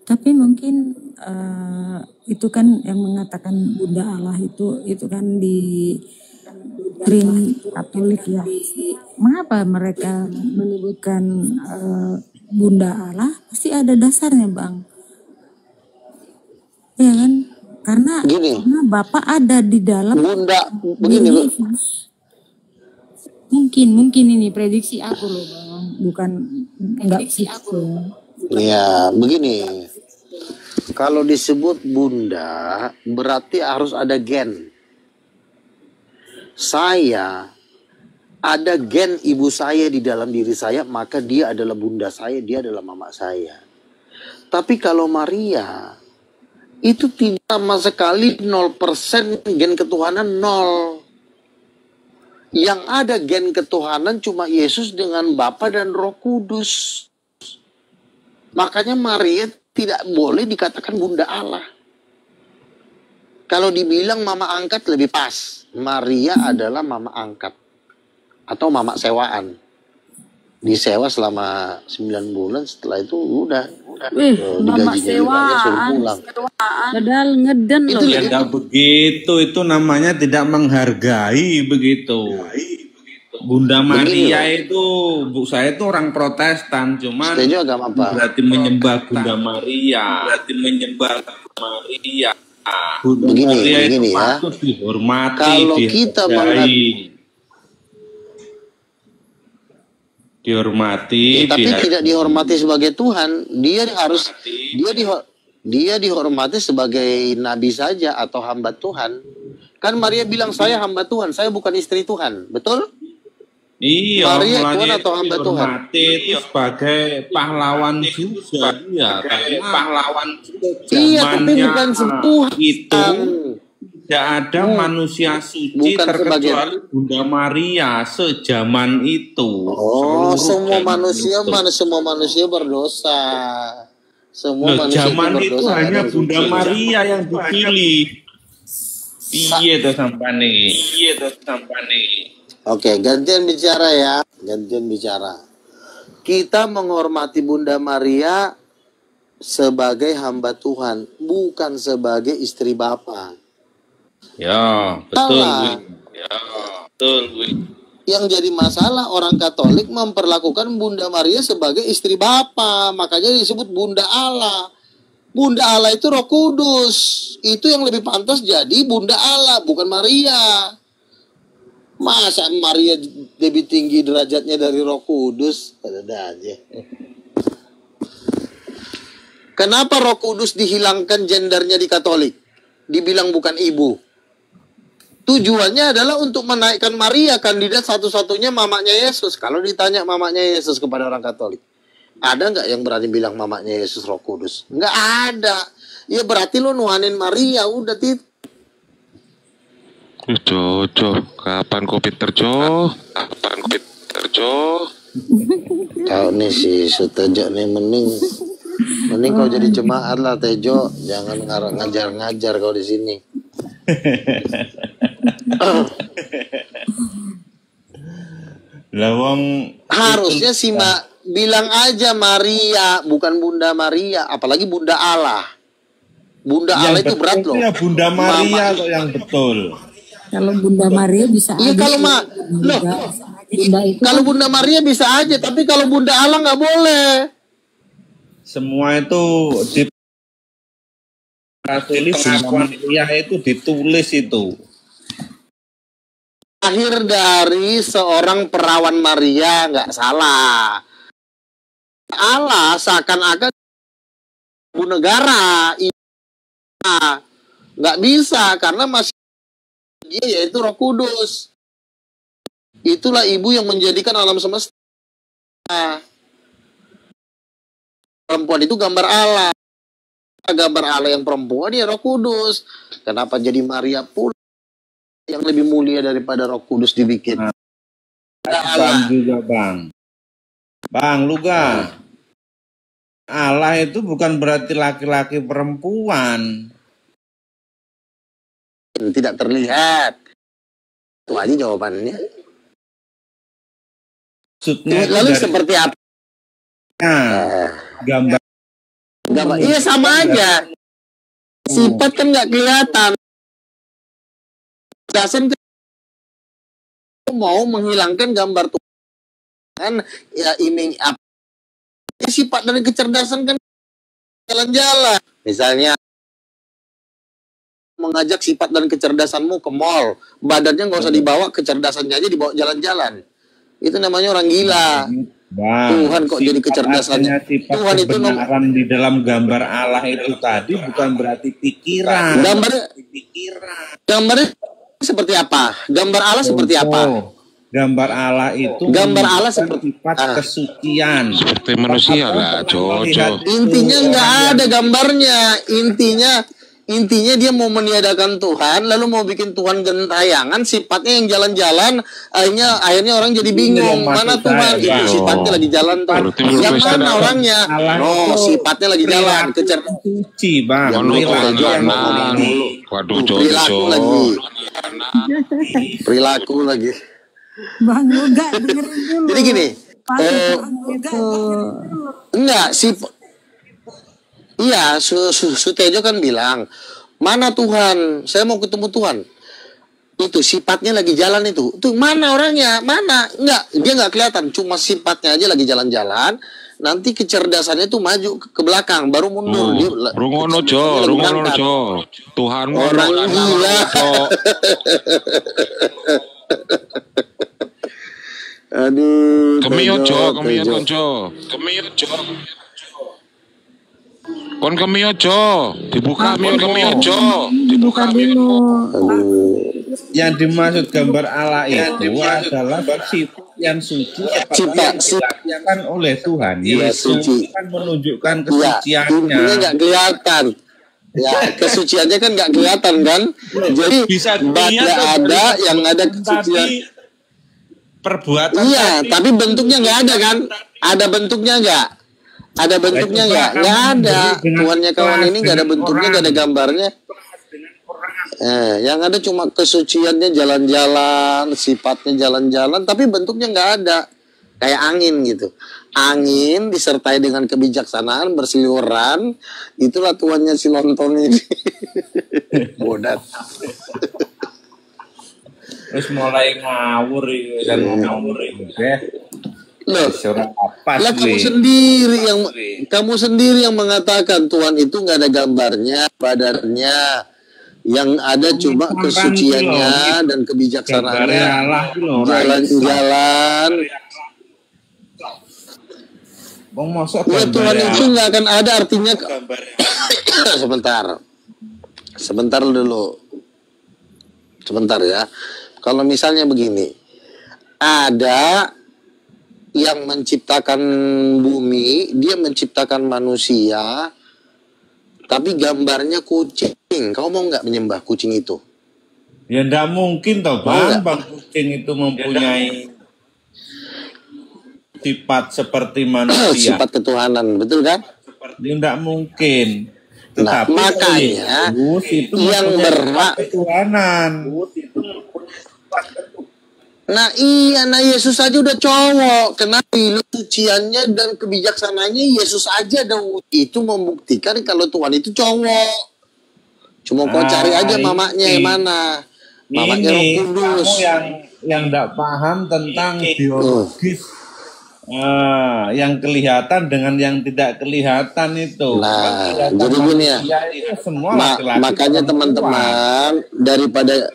K: Tapi mungkin itu kan yang mengatakan Bunda Allah itu kan di Green Katolik ya. Mengapa mereka menyebutkan Bunda Allah? Pasti ada dasarnya, Bang. Ya kan? Karena Bapak ada di dalam
A: Bunda begini loh.
K: Mungkin ini prediksi aku loh, Bang. Bukan enggak sih aku.
A: Ya, begini. Kalau disebut bunda, berarti harus ada gen. Saya, ada gen ibu saya di dalam diri saya, maka dia adalah bunda saya, dia adalah mama saya. Tapi kalau Maria, itu tidak sama sekali 0% gen ketuhanan, 0. Yang ada gen ketuhanan cuma Yesus dengan Bapa dan Roh Kudus. Makanya Maria tidak boleh dikatakan bunda Allah. Kalau dibilang mama angkat lebih pas. Maria adalah mama angkat. Atau mama sewaan. Disewa selama 9 bulan, setelah itu udah.
K: Mama sewaan. Padahal ngeden loh.
I: Itu tidak begitu, itu namanya tidak menghargai begitu. Bunda Maria itu, bu saya itu orang Protestan, cuman berarti menyembah Bunda Maria. Bunda Maria itu patut dihormati,
A: kalau kita
I: dihormati,
A: tapi tidak dihormati sebagai Tuhan. Dia dihormati sebagai nabi saja atau hamba Tuhan. Kan Maria bilang, saya hamba Tuhan, saya bukan istri Tuhan, betul?
I: Iya,
A: Maria Tuhan atau hamba Tuhan?
I: Itu sebagai pahlawan juga, ya, karena pahlawan
A: iya, tapi bukan Tuhan.
I: Itu tidak ada manusia suci terkecuali Bunda Maria sejaman itu.
A: Oh, semua manusia berdosa. Semua manusia
I: zaman
A: berdosa,
I: itu hanya Bunda Maria yang dipilih. Iya tuh sampane.
A: Oke, gantian bicara ya. Kita menghormati Bunda Maria sebagai hamba Tuhan, bukan sebagai istri Bapa.
I: Ya, betul.
A: Yang jadi masalah orang Katolik memperlakukan Bunda Maria sebagai istri Bapa, makanya disebut Bunda Allah. Bunda Allah itu Roh Kudus. Itu yang lebih pantas jadi Bunda Allah, bukan Maria. Masa Maria lebih tinggi derajatnya dari Roh Kudus? Ada aja. Kenapa Roh Kudus dihilangkan gendernya di Katolik? Dibilang bukan ibu. Tujuannya adalah untuk menaikkan Maria, kandidat satu-satunya mamanya Yesus. Kalau ditanya mamanya Yesus kepada orang Katolik, ada nggak yang berani bilang mamanya Yesus Roh Kudus? Nggak ada. Ya berarti lo nuhanin Maria, udah
G: Cocok, kapan kopi terjo?
A: Kau nih si Sutejo nih mending kau jadi jemaat lah Tejo, jangan ngajar kau di sini.
I: Lawang
A: harusnya sih bilang aja Maria, bukan Bunda Maria, apalagi Bunda Allah. Bunda Allah itu berat loh.
I: Ya Bunda Maria kok yang betul.
K: Kalau Bunda Maria bisa
A: iya, kalau
K: Bunda itu
A: Kalau Bunda Maria bisa aja, tapi kalau Bunda Allah nggak boleh.
I: Semua itu di pengakuan Maria itu ditulis itu.
A: Lahir dari seorang perawan Maria, nggak salah. Allah seakan-akan ibu negara, nggak bisa karena masih dia yaitu Roh Kudus. Itulah ibu yang menjadikan alam semesta. Perempuan itu gambar Allah. Gambar Allah yang perempuan ya Roh Kudus. Kenapa jadi Maria pula yang lebih mulia daripada Roh Kudus dibikin?
I: Bang juga bang. Bang Luga. Allah itu bukan berarti laki-laki perempuan.
A: Tidak terlihat. Itu aja jawabannya.
I: Maksudnya
A: lalu seperti apa?
I: Gambar.
A: Iya sama aja. Sifat kan nggak kelihatan. Dasan mau menghilangkan gambar Tuhan ya ini apa? Sifat dan kecerdasan kan jalan-jalan. Misalnya mengajak sifat dan kecerdasanmu ke mall, badannya nggak usah dibawa, kecerdasannya aja dibawa jalan-jalan. Itu namanya orang gila.
I: Bang,
A: Tuhan kok jadi kecerdasannya.
I: Tuhan itu kebenaran di dalam gambar Allah itu tadi bukan berarti pikiran.
A: Gambarnya seperti apa? Gambar Allah seperti apa?
I: Gambar Allah itu
A: seperti
I: kesucian.
G: Seperti manusia lah, cocok.
A: Intinya nggak ada gambarnya. Intinya dia mau meniadakan Tuhan, lalu mau bikin Tuhan gentayangan, sifatnya yang jalan-jalan, akhirnya orang jadi bingung. Mana Tuhan? Itu sifatnya lagi jalan tuh. Yang mana orangnya? No, sifatnya lagi jalan.
I: Suci, Bang.
G: Waduh,
A: perilaku lagi.
K: Bang Luga dengerin dulu.
A: Jadi gini, enggak iya, Sutejo kan bilang, mana Tuhan? Saya mau ketemu Tuhan. Itu sifatnya lagi jalan itu. Tuh mana orangnya? Mana? Enggak, dia nggak kelihatan. Cuma sifatnya aja lagi jalan-jalan. Nanti kecerdasannya tuh maju ke belakang, baru mundur.
G: Rungono Jo. Tuhan
A: orang gila. Aduh.
G: Kemiyo Jo. Kon kemiyo Jo. Dibuka kemiyo Jo.
K: Dibuka dulu.
I: Yang dimaksud gambar Allah itu adalah sifat yang suci seperti yang dilakukan oleh Tuhan. Yesus kan menunjukkan kesuciannya.
A: Intinya nggak kelihatan. Ya, kesuciannya kan nggak kelihatan kan. Jadi badannya ada, yang ada kesucian.
I: Perbuatan.
A: Iya, tapi bentuknya nggak ada kan? Ada bentuknya nggak? Ada bentuknya nggak? Nggak ada. Tuannya kawan ini nggak ada bentuknya, nggak ada gambarnya. Yang ada cuma kesuciannya jalan-jalan, sifatnya jalan-jalan, tapi bentuknya nggak ada. Kayak angin gitu. Angin disertai dengan kebijaksanaan, berseliweran, itulah tuannya si lontong ini. Bodat.
I: Terus mulai ngawur dan ngawur
A: Loh, lah kamu sendiri yang mengatakan Tuhan itu nggak ada gambarnya, badannya, yang ada cuma kesuciannya dan kebijaksanaannya, jalan-jalan. Ya, Tuhan itu nggak akan ada artinya. Sebentar dulu, sebentar ya. Kalau misalnya begini, ada yang menciptakan bumi, dia menciptakan manusia, tapi gambarnya kucing. Kau mau nggak menyembah kucing itu?
I: Ya nggak mungkin toh bang kucing itu mempunyai sifat seperti manusia.
A: Sifat ketuhanan, betul kan?
I: Seperti nggak mungkin.
A: Nah, makanya yang berhak
I: ketuhanan.
A: Nah iya, Yesus aja udah cowok. Kenapa suciannya dan kebijaksanaannya Yesus aja dong. Itu membuktikan kalau Tuhan itu cowok. Cuma kau cari aja mamanya yang mana. Mamanya Roh Kudus.
L: yang tidak paham tentang biologis yang kelihatan dengan yang tidak kelihatan itu.
A: Nah, jadi gini ya.
L: Semua laki-laki
A: makanya teman-teman daripada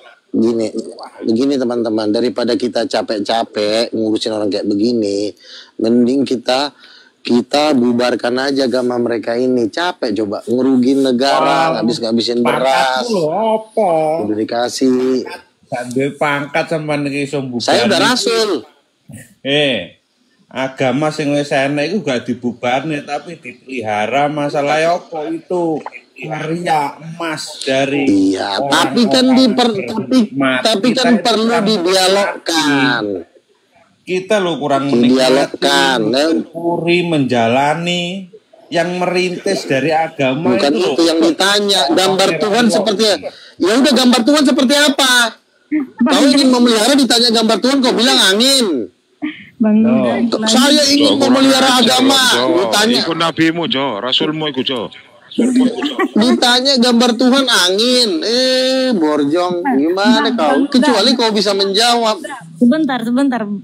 A: begini teman-teman, daripada kita capek-capek ngurusin orang kayak begini, mending kita bubarkan aja agama mereka ini. Capek coba ngerugin negara, ngabis-ngabisin beras. Udah dikasih.
L: Sambil pangkat sama nih sombukan.
A: Saya udah rasul.
L: Agama sing wis enek iku gak dibubarne tapi dipelihara. Masalah apa itu? Karya emas dari
A: tapi kan perlu didialogkan.
L: Kita lo kurang
A: didialogkan,
L: menjalani yang merintis dari agama.
A: Bukan itu yang ditanya. Gambar Tuhan seperti ya udah, gambar Tuhan seperti apa? Kau ingin memelihara, ditanya gambar Tuhan, kau bilang angin. Saya ingin memelihara agama, ditanya.
G: Ikut nabimu Jo, rasulmu ikut Jo.
A: Ditanya gambar Tuhan angin, borjong, gimana kau? Kecuali kau bisa menjawab.
K: Sebentar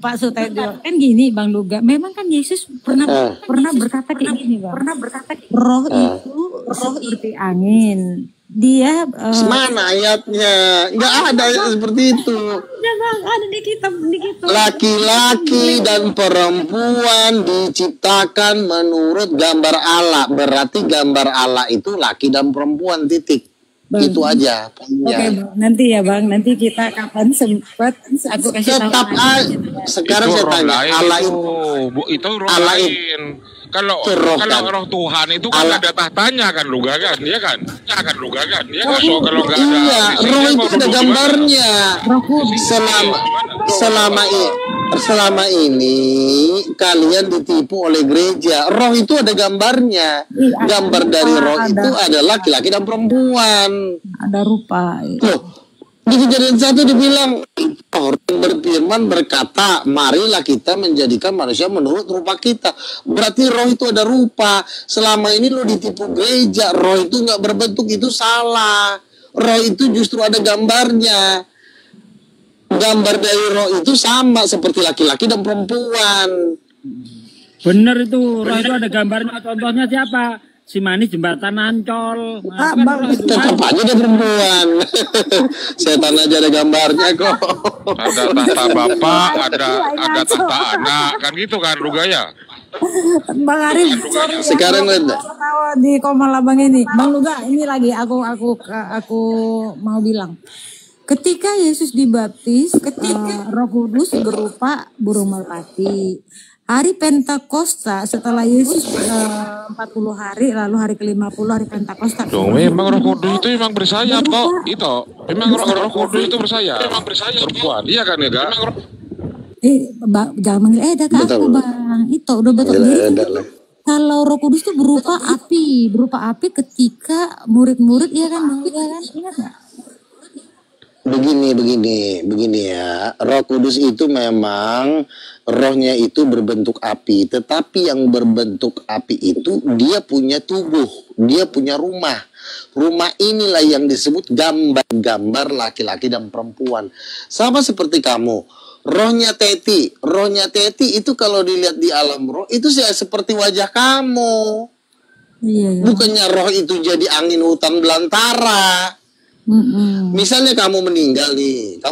K: Pak Sutejo, kan gini Bang Luga, memang kan Yesus pernah berkata kayak gini Bang. Roh itu seperti angin. Dia
A: mana ayatnya? Nggak ada ayat seperti itu.
K: Ya Bang, ada di kitab.
A: Laki-laki dan perempuan diciptakan menurut gambar Allah. Berarti gambar Allah itu laki dan perempuan, titik. Bang. Itu aja.
K: Oke Bang, nanti ya Bang, nanti kita kapan sempat aku kasih
A: tetap
K: tahu.
A: Sekarang saya tanya, Allah
G: itu roh lain. Kalau roh Tuhan itu kan ada tahtanya kan, Luga kan, dia kan, So kalau nggak ada,
A: roh itu ada gambarnya. Selama ini kalian ditipu oleh gereja. Roh itu ada gambarnya. Gambar dari roh itu adalah laki-laki dan perempuan.
K: Ada rupa.
A: Di Kejadian 1 dibilang orang berfirman berkata, marilah kita menjadikan manusia menurut rupa kita. Berarti roh itu ada rupa. Selama ini lo ditipu gereja, roh itu nggak berbentuk, itu salah. Roh itu justru ada gambarnya. Gambar dari roh itu sama seperti laki-laki dan perempuan.
F: Bener itu, roh itu ada gambarnya. Contohnya siapa? Si Manis jembatan Ancol.
A: Tetap aja dia perempuan. Setan aja ada gambarnya kok.
G: Ada tahta bapak, ada tahta anak, kan gitu kan Luga ya.
K: Bang Arif,
A: sekarang
K: tawa di Komalabang ini. Bang Luga, ini lagi aku mau bilang. Ketika Yesus dibaptis, Roh Kudus berupa burung merpati. Hari Pentakosta setelah Yesus 40 hari, lalu hari ke-50 hari Pentakosta.
G: Memang Roh Kudus itu memang bersayap kok. Itu memang Roh Kudus itu bersayap. Perempuan. Iya kan ya, Kak?
K: Jangan manggil dah ke aku, Bang. Itu udah betul. Jadi kalau Roh Kudus itu berupa api ketika murid-murid, ya kan, Bang? Iya kan? Ingat enggak?
A: Begini ya. Roh Kudus itu memang rohnya itu berbentuk api, tetapi yang berbentuk api itu dia punya tubuh, dia punya rumah. Rumah inilah yang disebut gambar-gambar laki-laki dan perempuan. Sama seperti kamu. Rohnya Teti itu kalau dilihat di alam roh itu seperti wajah kamu.
K: Iya.
A: Bukannya roh itu jadi angin hutan belantara. Misalnya kamu meninggal nih,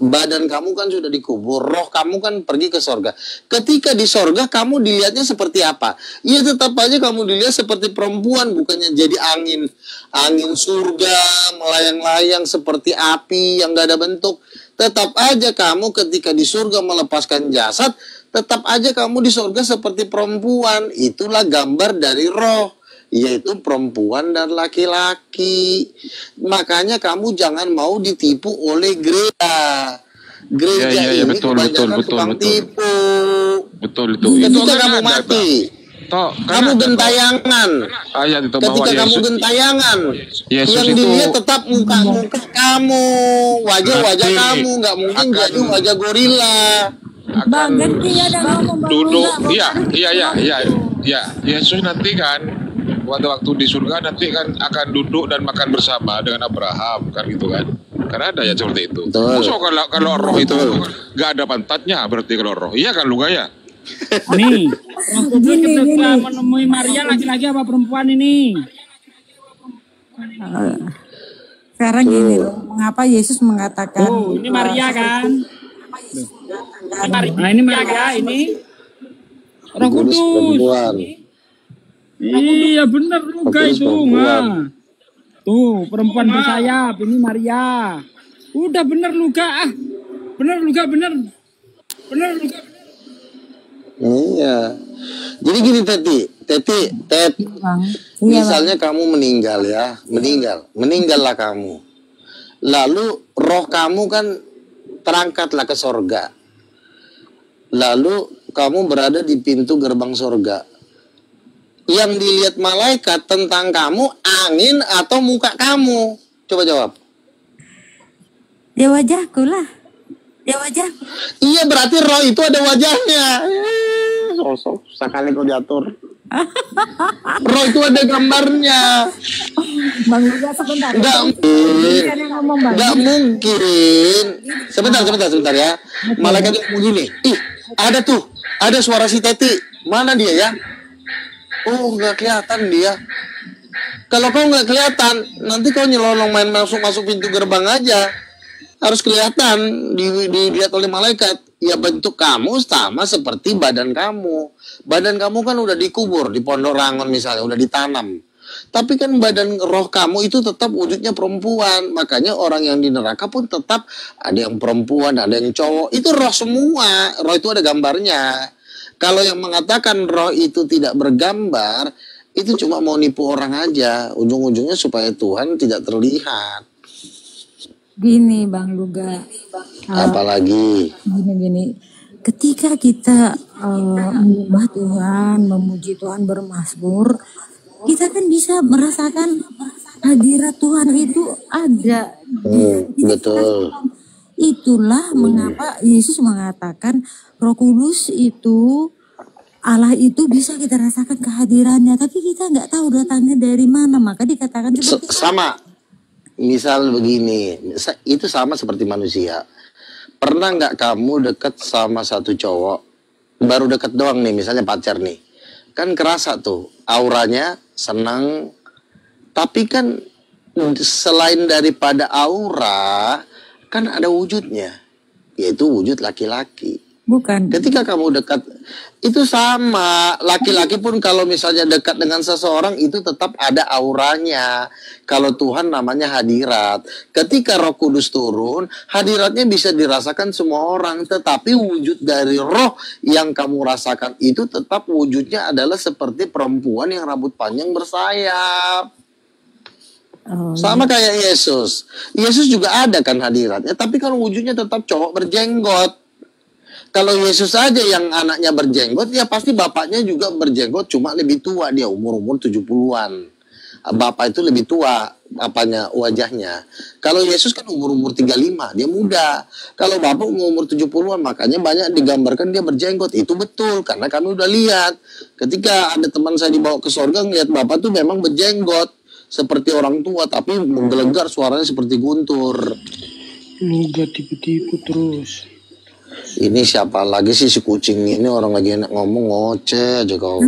A: badan kamu kan sudah dikubur, roh kamu kan pergi ke sorga. Ketika di sorga kamu dilihatnya seperti apa? Ya tetap aja kamu dilihat seperti perempuan, bukannya jadi angin surga melayang-layang seperti api yang gak ada bentuk. Tetap aja kamu ketika di surga melepaskan jasad, tetap aja kamu di sorga seperti perempuan. Itulah gambar dari roh, yaitu perempuan dan laki-laki. Makanya kamu jangan mau ditipu oleh gereja. Gereja ini kebanyakan tukang tipu.
G: Betul itu.
A: Ketika kamu mati, kamu gentayangan. Ketika kamu gentayangan, yang dilihat tetap muka kamu, wajah kamu, nggak mungkin jadi wajah gorila.
K: Bang, ganti ya dan ngomong Bang.
G: Duduk, iya. Yesus nanti kan waktu di surga nanti kan akan duduk dan makan bersama dengan Abraham kan gitu kan. Karena ada ya seperti itu. Maksud kalau roh itu nggak ada pantatnya berarti kalau roh. Iya kan lu ya?
F: Nih, Roh Kudus ketika menemui Maria laki-laki apa perempuan ini?
K: Sekarang gini loh, mengapa Yesus mengatakan?
F: Ini Maria kan? Nah ini Maria, ini Roh Kudus. Iya benar juga itu. Nah, tuh perempuan bersayap, ini Maria. Udah bener Luka, bener Luka, bener Luka.
A: Iya. Jadi gini Teti, misalnya kamu meninggal ya, meninggallah kamu. Lalu roh kamu kan terangkatlah ke sorga. Lalu kamu berada di pintu gerbang sorga. Yang dilihat malaikat tentang kamu angin atau muka kamu? Coba jawab.
K: Ya wajahku lah. Ya wajah.
A: Iya berarti roh itu ada wajahnya. Sosok sekali kau diatur. Roh itu ada gambarnya.
K: Bang Luga sebentar.
A: Nggak mungkin. Sebentar ya. Malaikat itu begini. Ih, ada suara si Teti. Mana dia ya? Oh, nggak kelihatan dia. Kalau kau nggak kelihatan, nanti kau nyelonong main masuk pintu gerbang aja. Harus kelihatan, dilihat oleh malaikat. Ya bentuk kamu sama seperti badan kamu. Badan kamu kan udah dikubur di Pondok Rangon misalnya, udah ditanam. Tapi kan badan roh kamu itu tetap wujudnya perempuan. Makanya orang yang di neraka pun tetap ada yang perempuan, ada yang cowok. Itu roh semua. Roh itu ada gambarnya. Kalau yang mengatakan roh itu tidak bergambar, itu cuma mau nipu orang aja. Ujung-ujungnya supaya Tuhan tidak terlihat.
K: Gini Bang Luga,
A: apalagi
K: gini, ketika kita menyembah Tuhan, memuji Tuhan, bermazmur, kita kan bisa merasakan hadirat Tuhan itu ada.
A: Betul.
K: Itulah mengapa Yesus mengatakan Roh Kudus itu, Allah itu bisa kita rasakan kehadirannya, tapi kita nggak tahu datangnya dari mana. Maka dikatakan seperti
A: sama. Misal begini, itu sama seperti manusia. Pernah nggak kamu deket sama satu cowok, baru deket doang nih, misalnya pacar nih, kan kerasa tuh auranya, senang. Tapi kan selain daripada aura, kan ada wujudnya, yaitu wujud laki-laki.
K: Bukan.
A: Ketika kamu dekat, itu sama. Laki-laki pun kalau misalnya dekat dengan seseorang, itu tetap ada auranya. Kalau Tuhan namanya hadirat. Ketika Roh Kudus turun, hadiratnya bisa dirasakan semua orang. Tetapi wujud dari roh yang kamu rasakan itu tetap wujudnya adalah seperti perempuan yang rambut panjang bersayap. Sama kayak Yesus. Yesus juga ada kan hadiratnya. Tapi kan wujudnya tetap cowok berjenggot. Kalau Yesus saja yang anaknya berjenggot, ya pasti bapaknya juga berjenggot, cuma lebih tua dia, umur 70-an. Bapak itu lebih tua, apanya, wajahnya. Kalau Yesus kan umur 35, dia muda. Kalau bapak umur 70-an, makanya banyak digambarkan dia berjenggot. Itu betul, karena kami udah lihat. Ketika ada teman saya dibawa ke sorga, ngeliat bapak tuh memang berjenggot. Seperti orang tua, tapi menggelegar suaranya seperti guntur.
F: Lu gak tipu-tipu terus.
A: Ini siapa lagi sih si kucing ini, orang lagi enak ngomong ngoceh aja kau.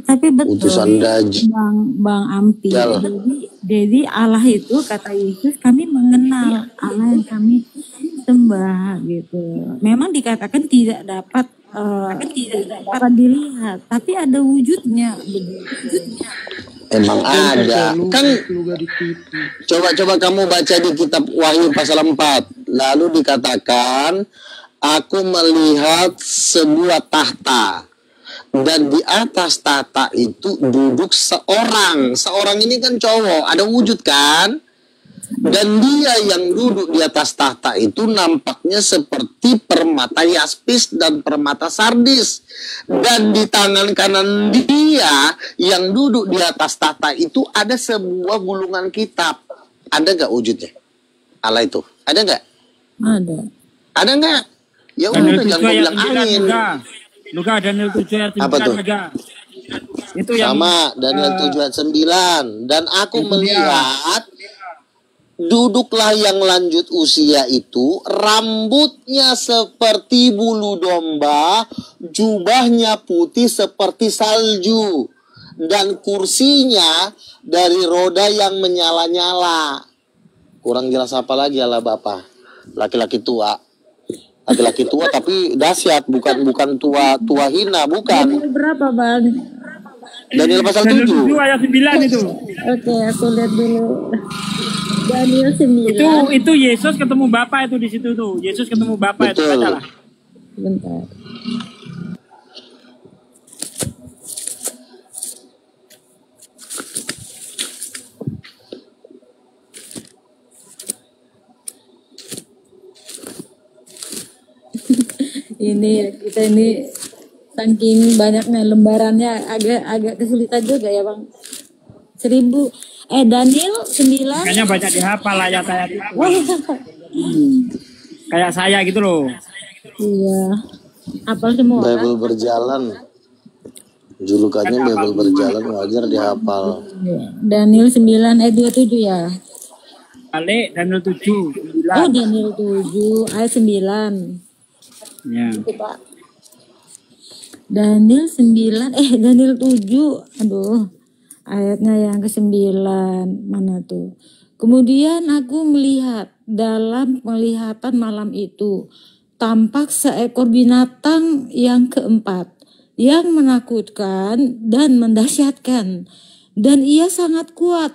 K: Tapi betul.
A: Utusan daji.
K: Bang Ampi. Jadi Allah itu kata Yesus, kami mengenal Allah yang kami sembah gitu. Memang dikatakan tidak dapat dilihat, tapi ada wujudnya.
A: Emang ada. Kan coba kamu baca di kitab Wahyu pasal 4. Lalu dikatakan, aku melihat sebuah tahta, dan di atas tahta itu duduk seorang. Seorang ini kan cowok, ada wujud kan? Dan dia yang duduk di atas tahta itu nampaknya seperti permata yaspis dan permata sardis. Dan di tangan kanan dia yang duduk di atas tahta itu ada sebuah gulungan kitab. Ada nggak wujudnya? Allah itu, ada nggak?
K: Ada.
A: Ada nggak? Ya udah, jangan bilang angin.
F: Luka Daniel 7 ayat 9
A: apa tuh?
F: Itu yang
A: Sama Daniel 7 ayat 9. Dan aku
F: itu dia.
A: melihat duduklah yang lanjut usia itu, rambutnya seperti bulu domba, jubahnya putih seperti salju, dan kursinya dari roda yang menyala-nyala. Kurang jelas apa lagi ala Bapak? Laki-laki tua. Laki-laki tua tapi dahsyat, bukan tua hina, bukan.
K: Daniel berapa, Bang?
A: Daniel pasal
F: Daniel
A: 7.
F: 7 ayat 9 itu.
K: Oke, aku lihat dulu. Daniel 9.
F: Itu Yesus ketemu Bapa itu di situ tuh. Yesus ketemu Bapa itu,
A: Betul.
F: bacalah.
K: Bentar. Ini kita ini saking banyaknya lembarannya agak kesulitan juga ya, Bang. Daniel 9.
F: Kayaknya banyak dihafal ayat-ayat itu. Kayak saya gitu loh.
K: Iya. Hafal semua.
A: Bible berjalan. Julukannya Bible berjalan, wajar dihafal.
K: Daniel 9 ayat 27 ya.
F: Balik Daniel 7, 9.
K: Oh, Daniel 7 ayat 9.
F: Ya.
K: Itu, Pak. Daniel 9 Daniel 7. Aduh. Ayatnya yang ke-9 mana tuh? Kemudian aku melihat dalam penglihatan malam itu tampak seekor binatang yang keempat yang menakutkan dan mendahsyatkan, dan ia sangat kuat.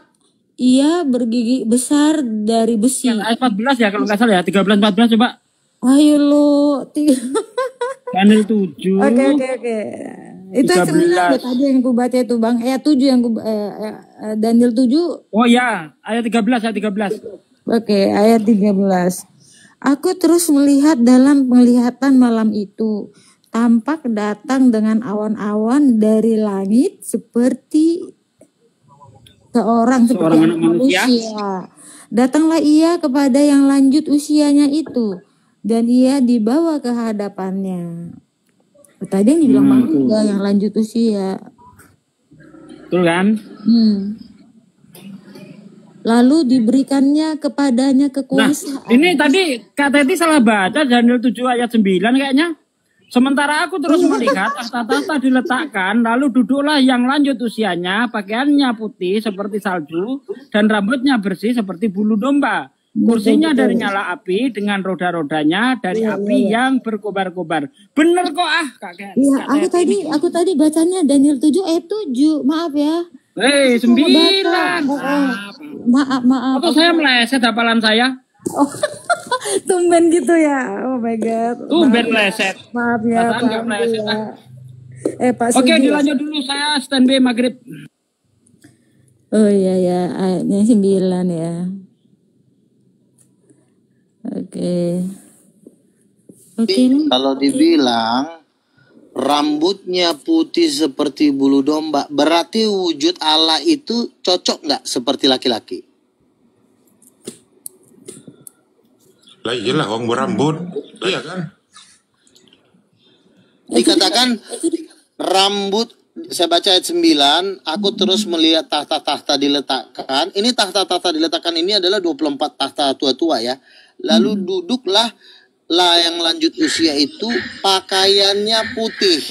K: Ia bergigi besar dari besi.
F: Yang ayat 14 ya kalau nggak salah ya, 13-14 coba.
K: Ayo lo.
F: Daniel 7.
K: Oke. Itu ayat 9 tadi yang ku baca itu, Bang. Ayat 7 yang Daniel 7.
F: Oh ya, ayat 13, ayat 13.
K: Oke, ayat 13. Aku terus melihat dalam penglihatan malam itu, tampak datang dengan awan-awan dari langit seperti seorang
F: anak manusia.
K: Datanglah ia kepada yang lanjut usianya itu, dan ia dibawa ke hadapannya. Tadi yang dibilang Bang juga yang lanjut usia.
F: Betul kan?
K: Lalu diberikannya kepadanya kekuasaan.
F: Nah, ini tadi Kak Teti salah baca Daniel 7 ayat 9 kayaknya. Sementara aku terus melihat tahta-tahta diletakkan, lalu duduklah yang lanjut usianya, pakaiannya putih seperti salju, dan rambutnya bersih seperti bulu domba. Kursinya dari nyala api, dengan roda-rodanya dari api yang berkobar-kobar. Bener kok Kak.
K: Iya, aku tadi bacanya Daniel 7 ayat 7. Maaf ya.
F: 9.
K: Maaf.
F: Atau saya meleset hafalan saya?
K: Oh, tumben gitu ya. Oh my god.
F: Tumben meleset.
K: Maaf ya,
F: Pak. Meleset,
K: Pak
F: Oke,
K: Sugi.
F: dilanjut dulu, saya standby maghrib.
K: Oh iya ya, ayatnya 9 ya. Oke.
A: Kalau dibilang rambutnya putih seperti bulu domba, berarti wujud Allah itu cocok nggak seperti laki-laki?
G: Lah iyalah orang berambut. Iya kan?
A: Dikatakan rambut, saya baca ayat 9, aku terus melihat tahta-tahta diletakkan. Ini tahta-tahta diletakkan ini adalah 24 tahta tua-tua ya. Lalu duduklah yang lanjut usia itu, pakaiannya putih.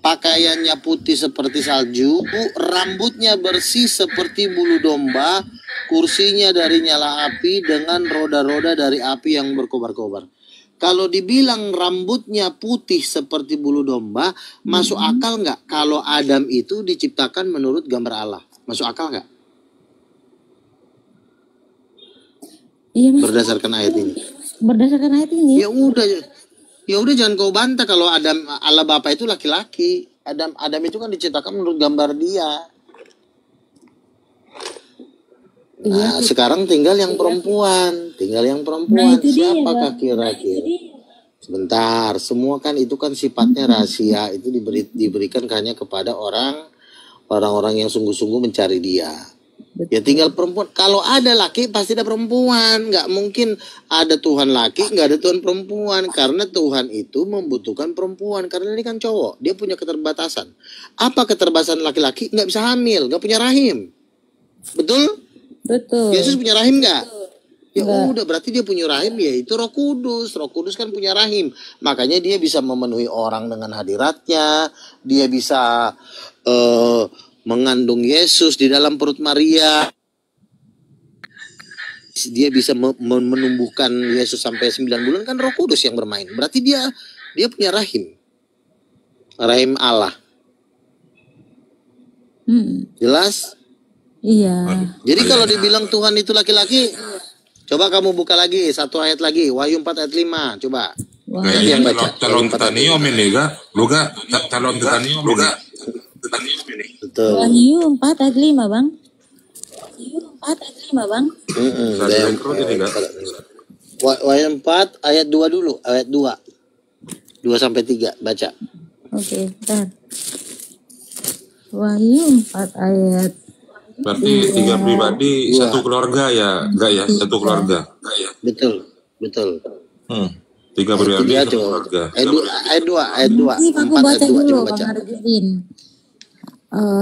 A: Pakaiannya putih seperti salju, rambutnya bersih seperti bulu domba, kursinya dari nyala api dengan roda-roda dari api yang berkobar-kobar. Kalau dibilang rambutnya putih seperti bulu domba, masuk akal nggak kalau Adam itu diciptakan menurut gambar Allah? Masuk akal nggak?
K: Iya, Mas.
A: Berdasarkan ayat ini.
K: Berdasarkan ayat ini.
A: Ya udah jangan kau bantah kalau Adam Allah Bapa itu laki-laki. Adam itu kan diciptakan menurut gambar dia. Nah, sekarang tinggal yang perempuan.
K: Nah, itu dia,
A: Siapakah
K: Bang.
A: kira-kira? Sebentar, semua kan itu kan sifatnya rahasia. Itu diberikan hanya kepada orang-orang yang sungguh-sungguh mencari dia. Ya tinggal perempuan. Kalau ada laki pasti ada perempuan. Nggak mungkin ada Tuhan laki, nggak ada Tuhan perempuan. Karena Tuhan itu membutuhkan perempuan. Karena ini kan cowok, dia punya keterbatasan. Apa keterbatasan laki-laki? Nggak bisa hamil, nggak punya rahim. Betul?
K: Betul.
A: Yesus punya rahim nggak? Ya
K: Nggak.
A: udah, berarti dia punya rahim, ya itu Roh Kudus. Roh Kudus kan punya rahim. Makanya dia bisa memenuhi orang dengan hadiratnya. Dia bisa mengandung Yesus di dalam perut Maria. Dia bisa menumbuhkan Yesus sampai 9 bulan, kan Roh Kudus yang bermain. Berarti dia punya rahim. Rahim Allah. Jelas?
K: Iya.
A: Jadi kalau dibilang Tuhan itu laki-laki, coba kamu buka lagi satu ayat lagi, Wahyu 4 ayat 5, coba.
G: Kayaknya
A: Yang baca.
G: calon Taniom ini kak, calon Taniom ini.
A: Betul.
K: Wahyu 4 ayat 5, Bang. Wahyu 4 ayat 5, Bang.
A: Wahyu 4 ayat 2 dulu, ayat 2. 2 sampai 3, baca.
K: Oke, bentar. Wahyu 4 ayat.
G: Berarti 3 pribadi, 1 keluarga ya, enggak ya, 1 keluarga.
A: Betul, betul.
G: 3 pribadi, 1 keluarga.
A: Ayat 2.
K: Ini aku
A: 4 ayat
K: baca
A: 2,
K: dulu,
A: coba
K: Bang
A: baca.
K: Arjudin.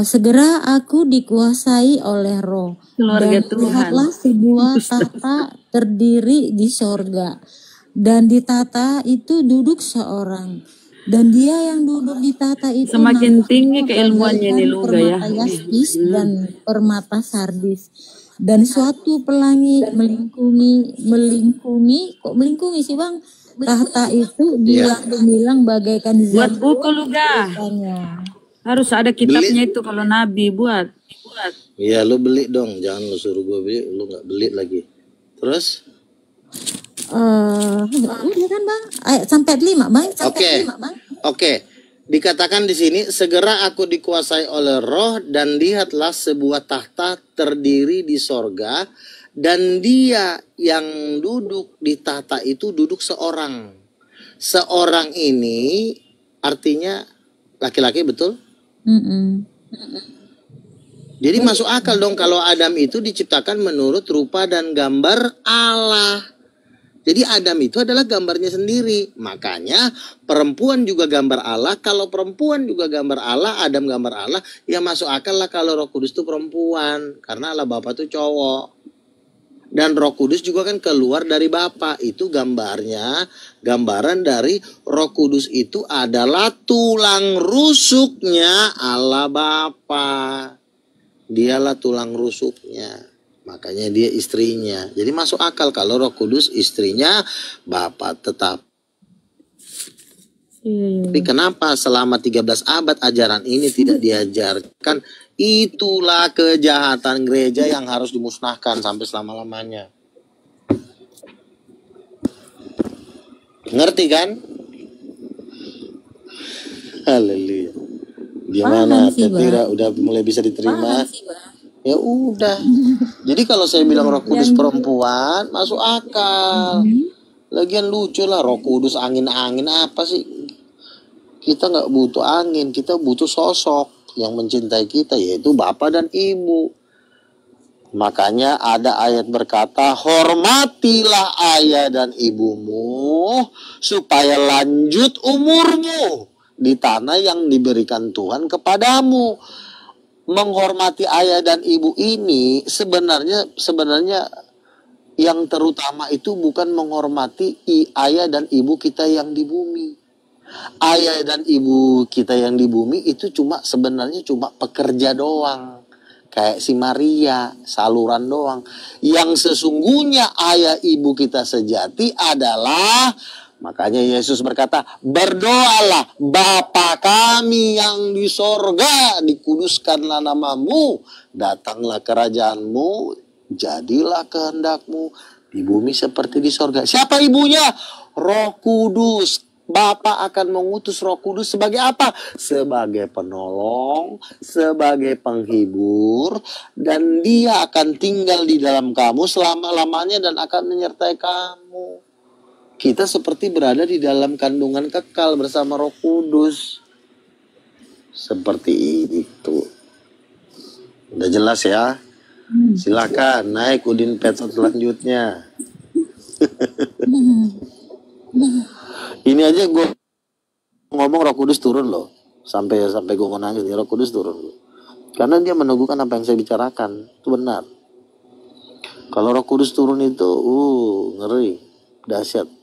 K: Segera aku dikuasai oleh Roh,
M: Keluarga
K: dan
M: Tuhan.
K: lihatlah sebuah tahta terdiri di sorga, dan di tahta itu duduk seorang, dan dia yang duduk di tahta itu
M: Semakin
K: namanya
M: tinggi keilmuannya nih
K: bagaikan
M: Luga ya.
K: permata yaspis dan permata sardis, dan suatu pelangi melingkungi sih Bang, tahta itu bilang bagaikan
M: Buat
K: zat
M: buku Luga.
K: bukannya.
M: Harus ada kitabnya itu kalau Nabi buat.
A: Iya, lu beli dong, jangan lu suruh gue beli, lu nggak beli lagi. Terus?
K: Udah kan Bang? Sampai 5 Bang.
A: Oke. Dikatakan di sini, segera aku dikuasai oleh Roh, dan lihatlah sebuah tahta terdiri di sorga, dan dia yang duduk di tahta itu duduk seorang. Seorang ini artinya laki-laki, betul? Jadi masuk akal dong kalau Adam itu diciptakan menurut rupa dan gambar Allah. Jadi Adam itu adalah gambarnya sendiri. Makanya perempuan juga gambar Allah. Kalau perempuan juga gambar Allah, Adam gambar Allah, ya masuk akal lah kalau Roh Kudus itu perempuan. Karena Allah Bapa itu cowok. Dan Roh Kudus juga kan keluar dari Bapa. Itu gambarnya, gambaran dari Roh Kudus itu adalah tulang rusuknya Allah Bapa. Dialah tulang rusuknya. Makanya dia istrinya. Jadi masuk akal kalau Roh Kudus istrinya Bapa tetap. Tapi kenapa selama 13 abad ajaran ini tidak diajarkan? Itulah kejahatan gereja yang harus dimusnahkan sampai selama-lamanya. Ngerti kan? Haleluya. Gimana? Tira udah mulai bisa diterima? Ya udah. Jadi kalau saya bilang Roh Kudus perempuan, masuk akal. Lagian lucu lah, Roh Kudus angin-angin apa sih? Kita nggak butuh angin, kita butuh sosok yang mencintai kita, yaitu Bapa dan Ibu. Makanya ada ayat berkata, hormatilah ayah dan ibumu supaya lanjut umurmu di tanah yang diberikan Tuhan kepadamu. Menghormati ayah dan ibu ini sebenarnya yang terutama itu bukan menghormati ayah dan ibu kita yang di bumi. Ayah dan ibu kita yang di bumi itu sebenarnya cuma pekerja doang. Kayak si Maria, saluran doang. Yang sesungguhnya ayah ibu kita sejati adalah, makanya Yesus berkata, berdoalah Bapa kami yang di sorga, dikuduskanlah namamu, datanglah kerajaanmu, jadilah kehendakmu di bumi seperti di sorga. Siapa ibunya? Roh Kudus. Bapa akan mengutus Roh Kudus sebagai apa? Sebagai penolong, sebagai penghibur, dan dia akan tinggal di dalam kamu selama-lamanya dan akan menyertai kamu. Kita seperti berada di dalam kandungan kekal bersama Roh Kudus. Seperti itu. Udah jelas ya? Silakan naik Udin Petso selanjutnya. Ini aja gue ngomong Roh Kudus turun loh. Sampai gue mau nangis nih, Roh Kudus turun loh. Karena dia meneguhkan apa yang saya bicarakan. Itu benar. Kalau Roh Kudus turun itu ngeri, dahsyat.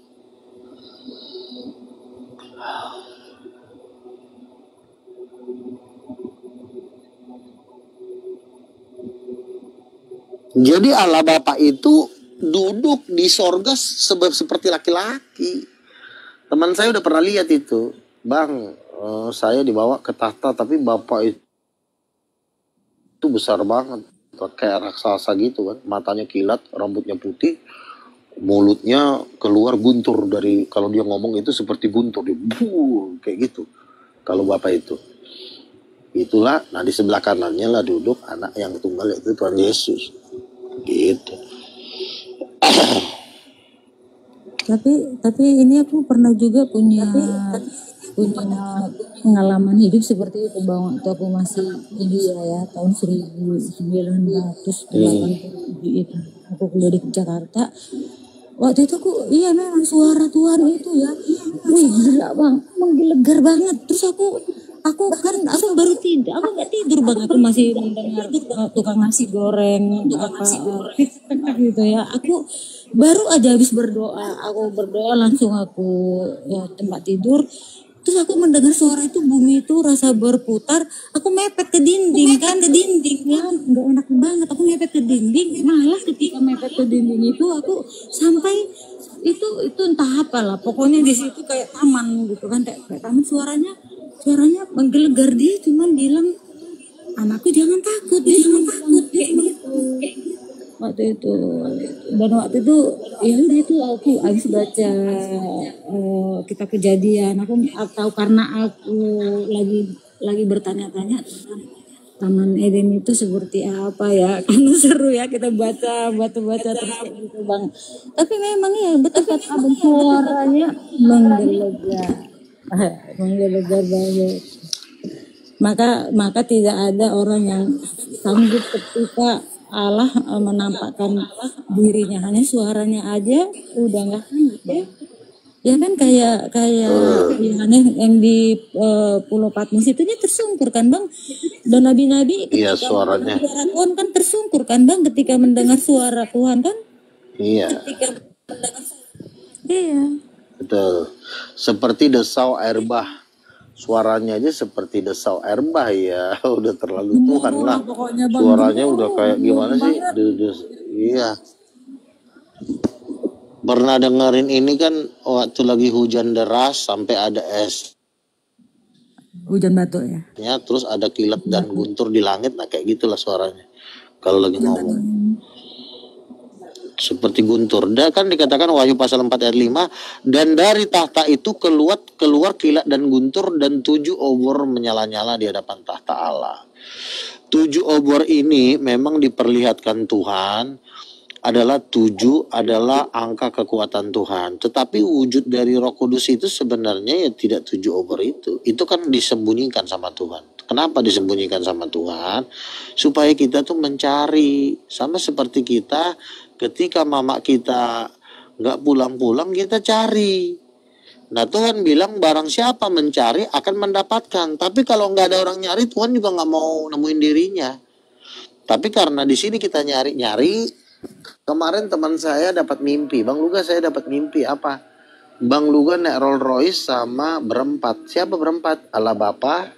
A: Jadi Allah Bapa itu duduk di sorga seperti laki-laki. Teman saya udah pernah lihat itu. Bang, saya dibawa ke tahta tapi Bapak itu besar banget. Kayak raksasa gitu kan. Matanya kilat, rambutnya putih. Mulutnya keluar guntur dari, kalau dia ngomong itu seperti guntur. Kayak gitu. Kalau Bapak itu. Itulah, nah di sebelah kanannya lah duduk anak yang tunggal yaitu Tuhan Yesus. Gitu.
K: Tapi ini aku pernah juga punya pengalaman hidup seperti itu Bang, waktu aku masih kuliah ya, tahun 1987 itu aku kuliah di Jakarta. Waktu itu aku memang suara Tuhan itu ya, gila Bang, menggelegar banget. Terus aku baru tidur, aku nggak tidur Bang, aku masih mendengar tukang nasi goreng gitu ya. Aku baru aja habis berdoa, langsung aku tempat tidur. Terus aku mendengar suara itu, bumi itu rasa berputar. Aku mepet ke dinding ya, nggak enak banget. Aku mepet ke dinding, malah ketika mepet ke dinding itu aku sampai itu entah apalah. Pokoknya di situ kayak taman gitu kan, kayak taman, suaranya menggelegar. Dia cuma bilang, anakku jangan takut kayak gitu. Waktu itu ya udah itu aku habis baca kitab Kejadian. Aku tahu karena aku lagi bertanya-tanya tentang Taman Eden itu seperti apa ya, kan seru ya kita baca terus kayak gitu Bang. Tapi memang ya betul kata Abang, suaranya menggelegar banget. Maka tidak ada orang yang sanggup ketika Allah menampakkan dirinya, hanya suaranya aja udah nggak sanggup ya kan, kayak yang di Pulau Patmos itu dia tersungkur kan Bang, dan nabi-nabi ketika
A: suaranya
K: suara Tuhan kan tersungkur kan Bang, ketika mendengar suara Tuhan kan.
A: Betul, seperti desau air bah. Suaranya aja seperti desau air bah ya, udah terlalu Tuhan lah. Suaranya udah kayak gimana sih? Iya. Pernah dengerin ini kan waktu lagi hujan deras sampai ada es.
K: Hujan batu ya.
A: Ya, terus ada kilat dan guntur di langit, nah kayak gitulah suaranya. Kalau lagi ngomong. Seperti guntur. Dan kan dikatakan Wahyu pasal 4 ayat 5, dan dari tahta itu keluar kilat dan guntur, dan 7 obor menyala-nyala di hadapan tahta Allah. 7 obor ini memang diperlihatkan Tuhan adalah 7 adalah angka kekuatan Tuhan. Tetapi wujud dari Roh Kudus itu sebenarnya ya tidak 7 obor itu. Itu kan disembunyikan sama Tuhan. Kenapa disembunyikan sama Tuhan? Supaya kita tuh mencari. Sama seperti kita ketika mama kita nggak pulang-pulang, kita cari. Nah Tuhan bilang barang siapa mencari akan mendapatkan. Tapi kalau nggak ada orang nyari, Tuhan juga nggak mau nemuin dirinya. Tapi karena di sini kita nyari. Kemarin teman saya dapat mimpi, Bang Luga, saya dapat mimpi apa? Bang Luga naik Rolls Royce sama berempat. Siapa berempat? Allah Bapa,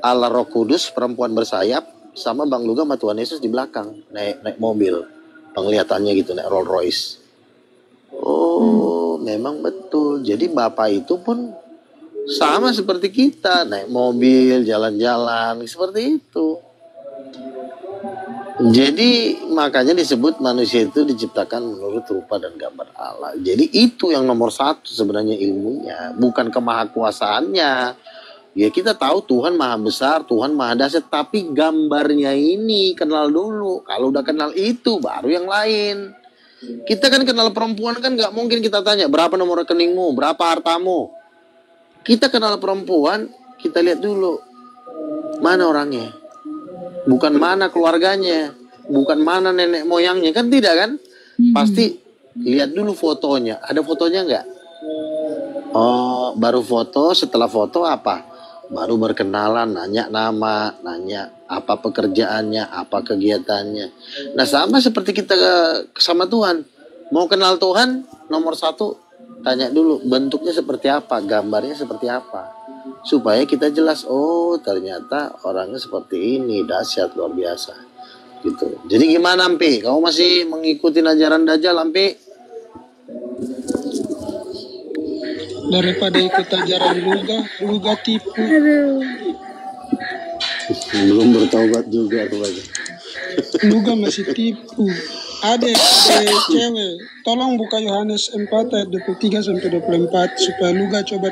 A: Allah Roh Kudus, perempuan bersayap, sama Bang Luga sama Tuhan Yesus di belakang naik mobil. Penglihatannya gitu, naik Rolls Royce. Memang betul. Jadi Bapak itu pun sama seperti kita, naik mobil, jalan-jalan, seperti itu. Jadi makanya disebut manusia itu diciptakan menurut rupa dan gambar Allah. Jadi itu yang nomor 1 sebenarnya ilmunya, bukan kemahakuasaannya. Ya kita tahu Tuhan maha besar, Tuhan maha dahsyat, tapi gambarnya ini kenal dulu. Kalau udah kenal itu baru yang lain. Kita kan kenal perempuan kan nggak mungkin kita tanya berapa nomor rekeningmu, berapa hartamu. Kita kenal perempuan, kita lihat dulu mana orangnya. bukan mana keluarganya, bukan mana nenek moyangnya, kan tidak kan? Pasti lihat dulu fotonya. Ada fotonya nggak? Oh, baru foto. Setelah foto apa? Baru berkenalan, nanya nama, nanya apa pekerjaannya, apa kegiatannya. Nah, sama seperti kita sama Tuhan. Mau kenal Tuhan, nomor satu, tanya dulu bentuknya seperti apa, gambarnya seperti apa. Supaya kita jelas, oh ternyata orangnya seperti ini, dahsyat, luar biasa. Gitu. Jadi gimana, Ampi? Kamu masih mengikuti ajaran Dajjal, Ampi?
N: Daripada ikut ajaran Luga tipu.
A: Belum bertaubat juga rupanya.
N: Luga masih tipu. Ada cewek, tolong buka Yohanes 4 ayat 23 sampai 24 supaya Luga coba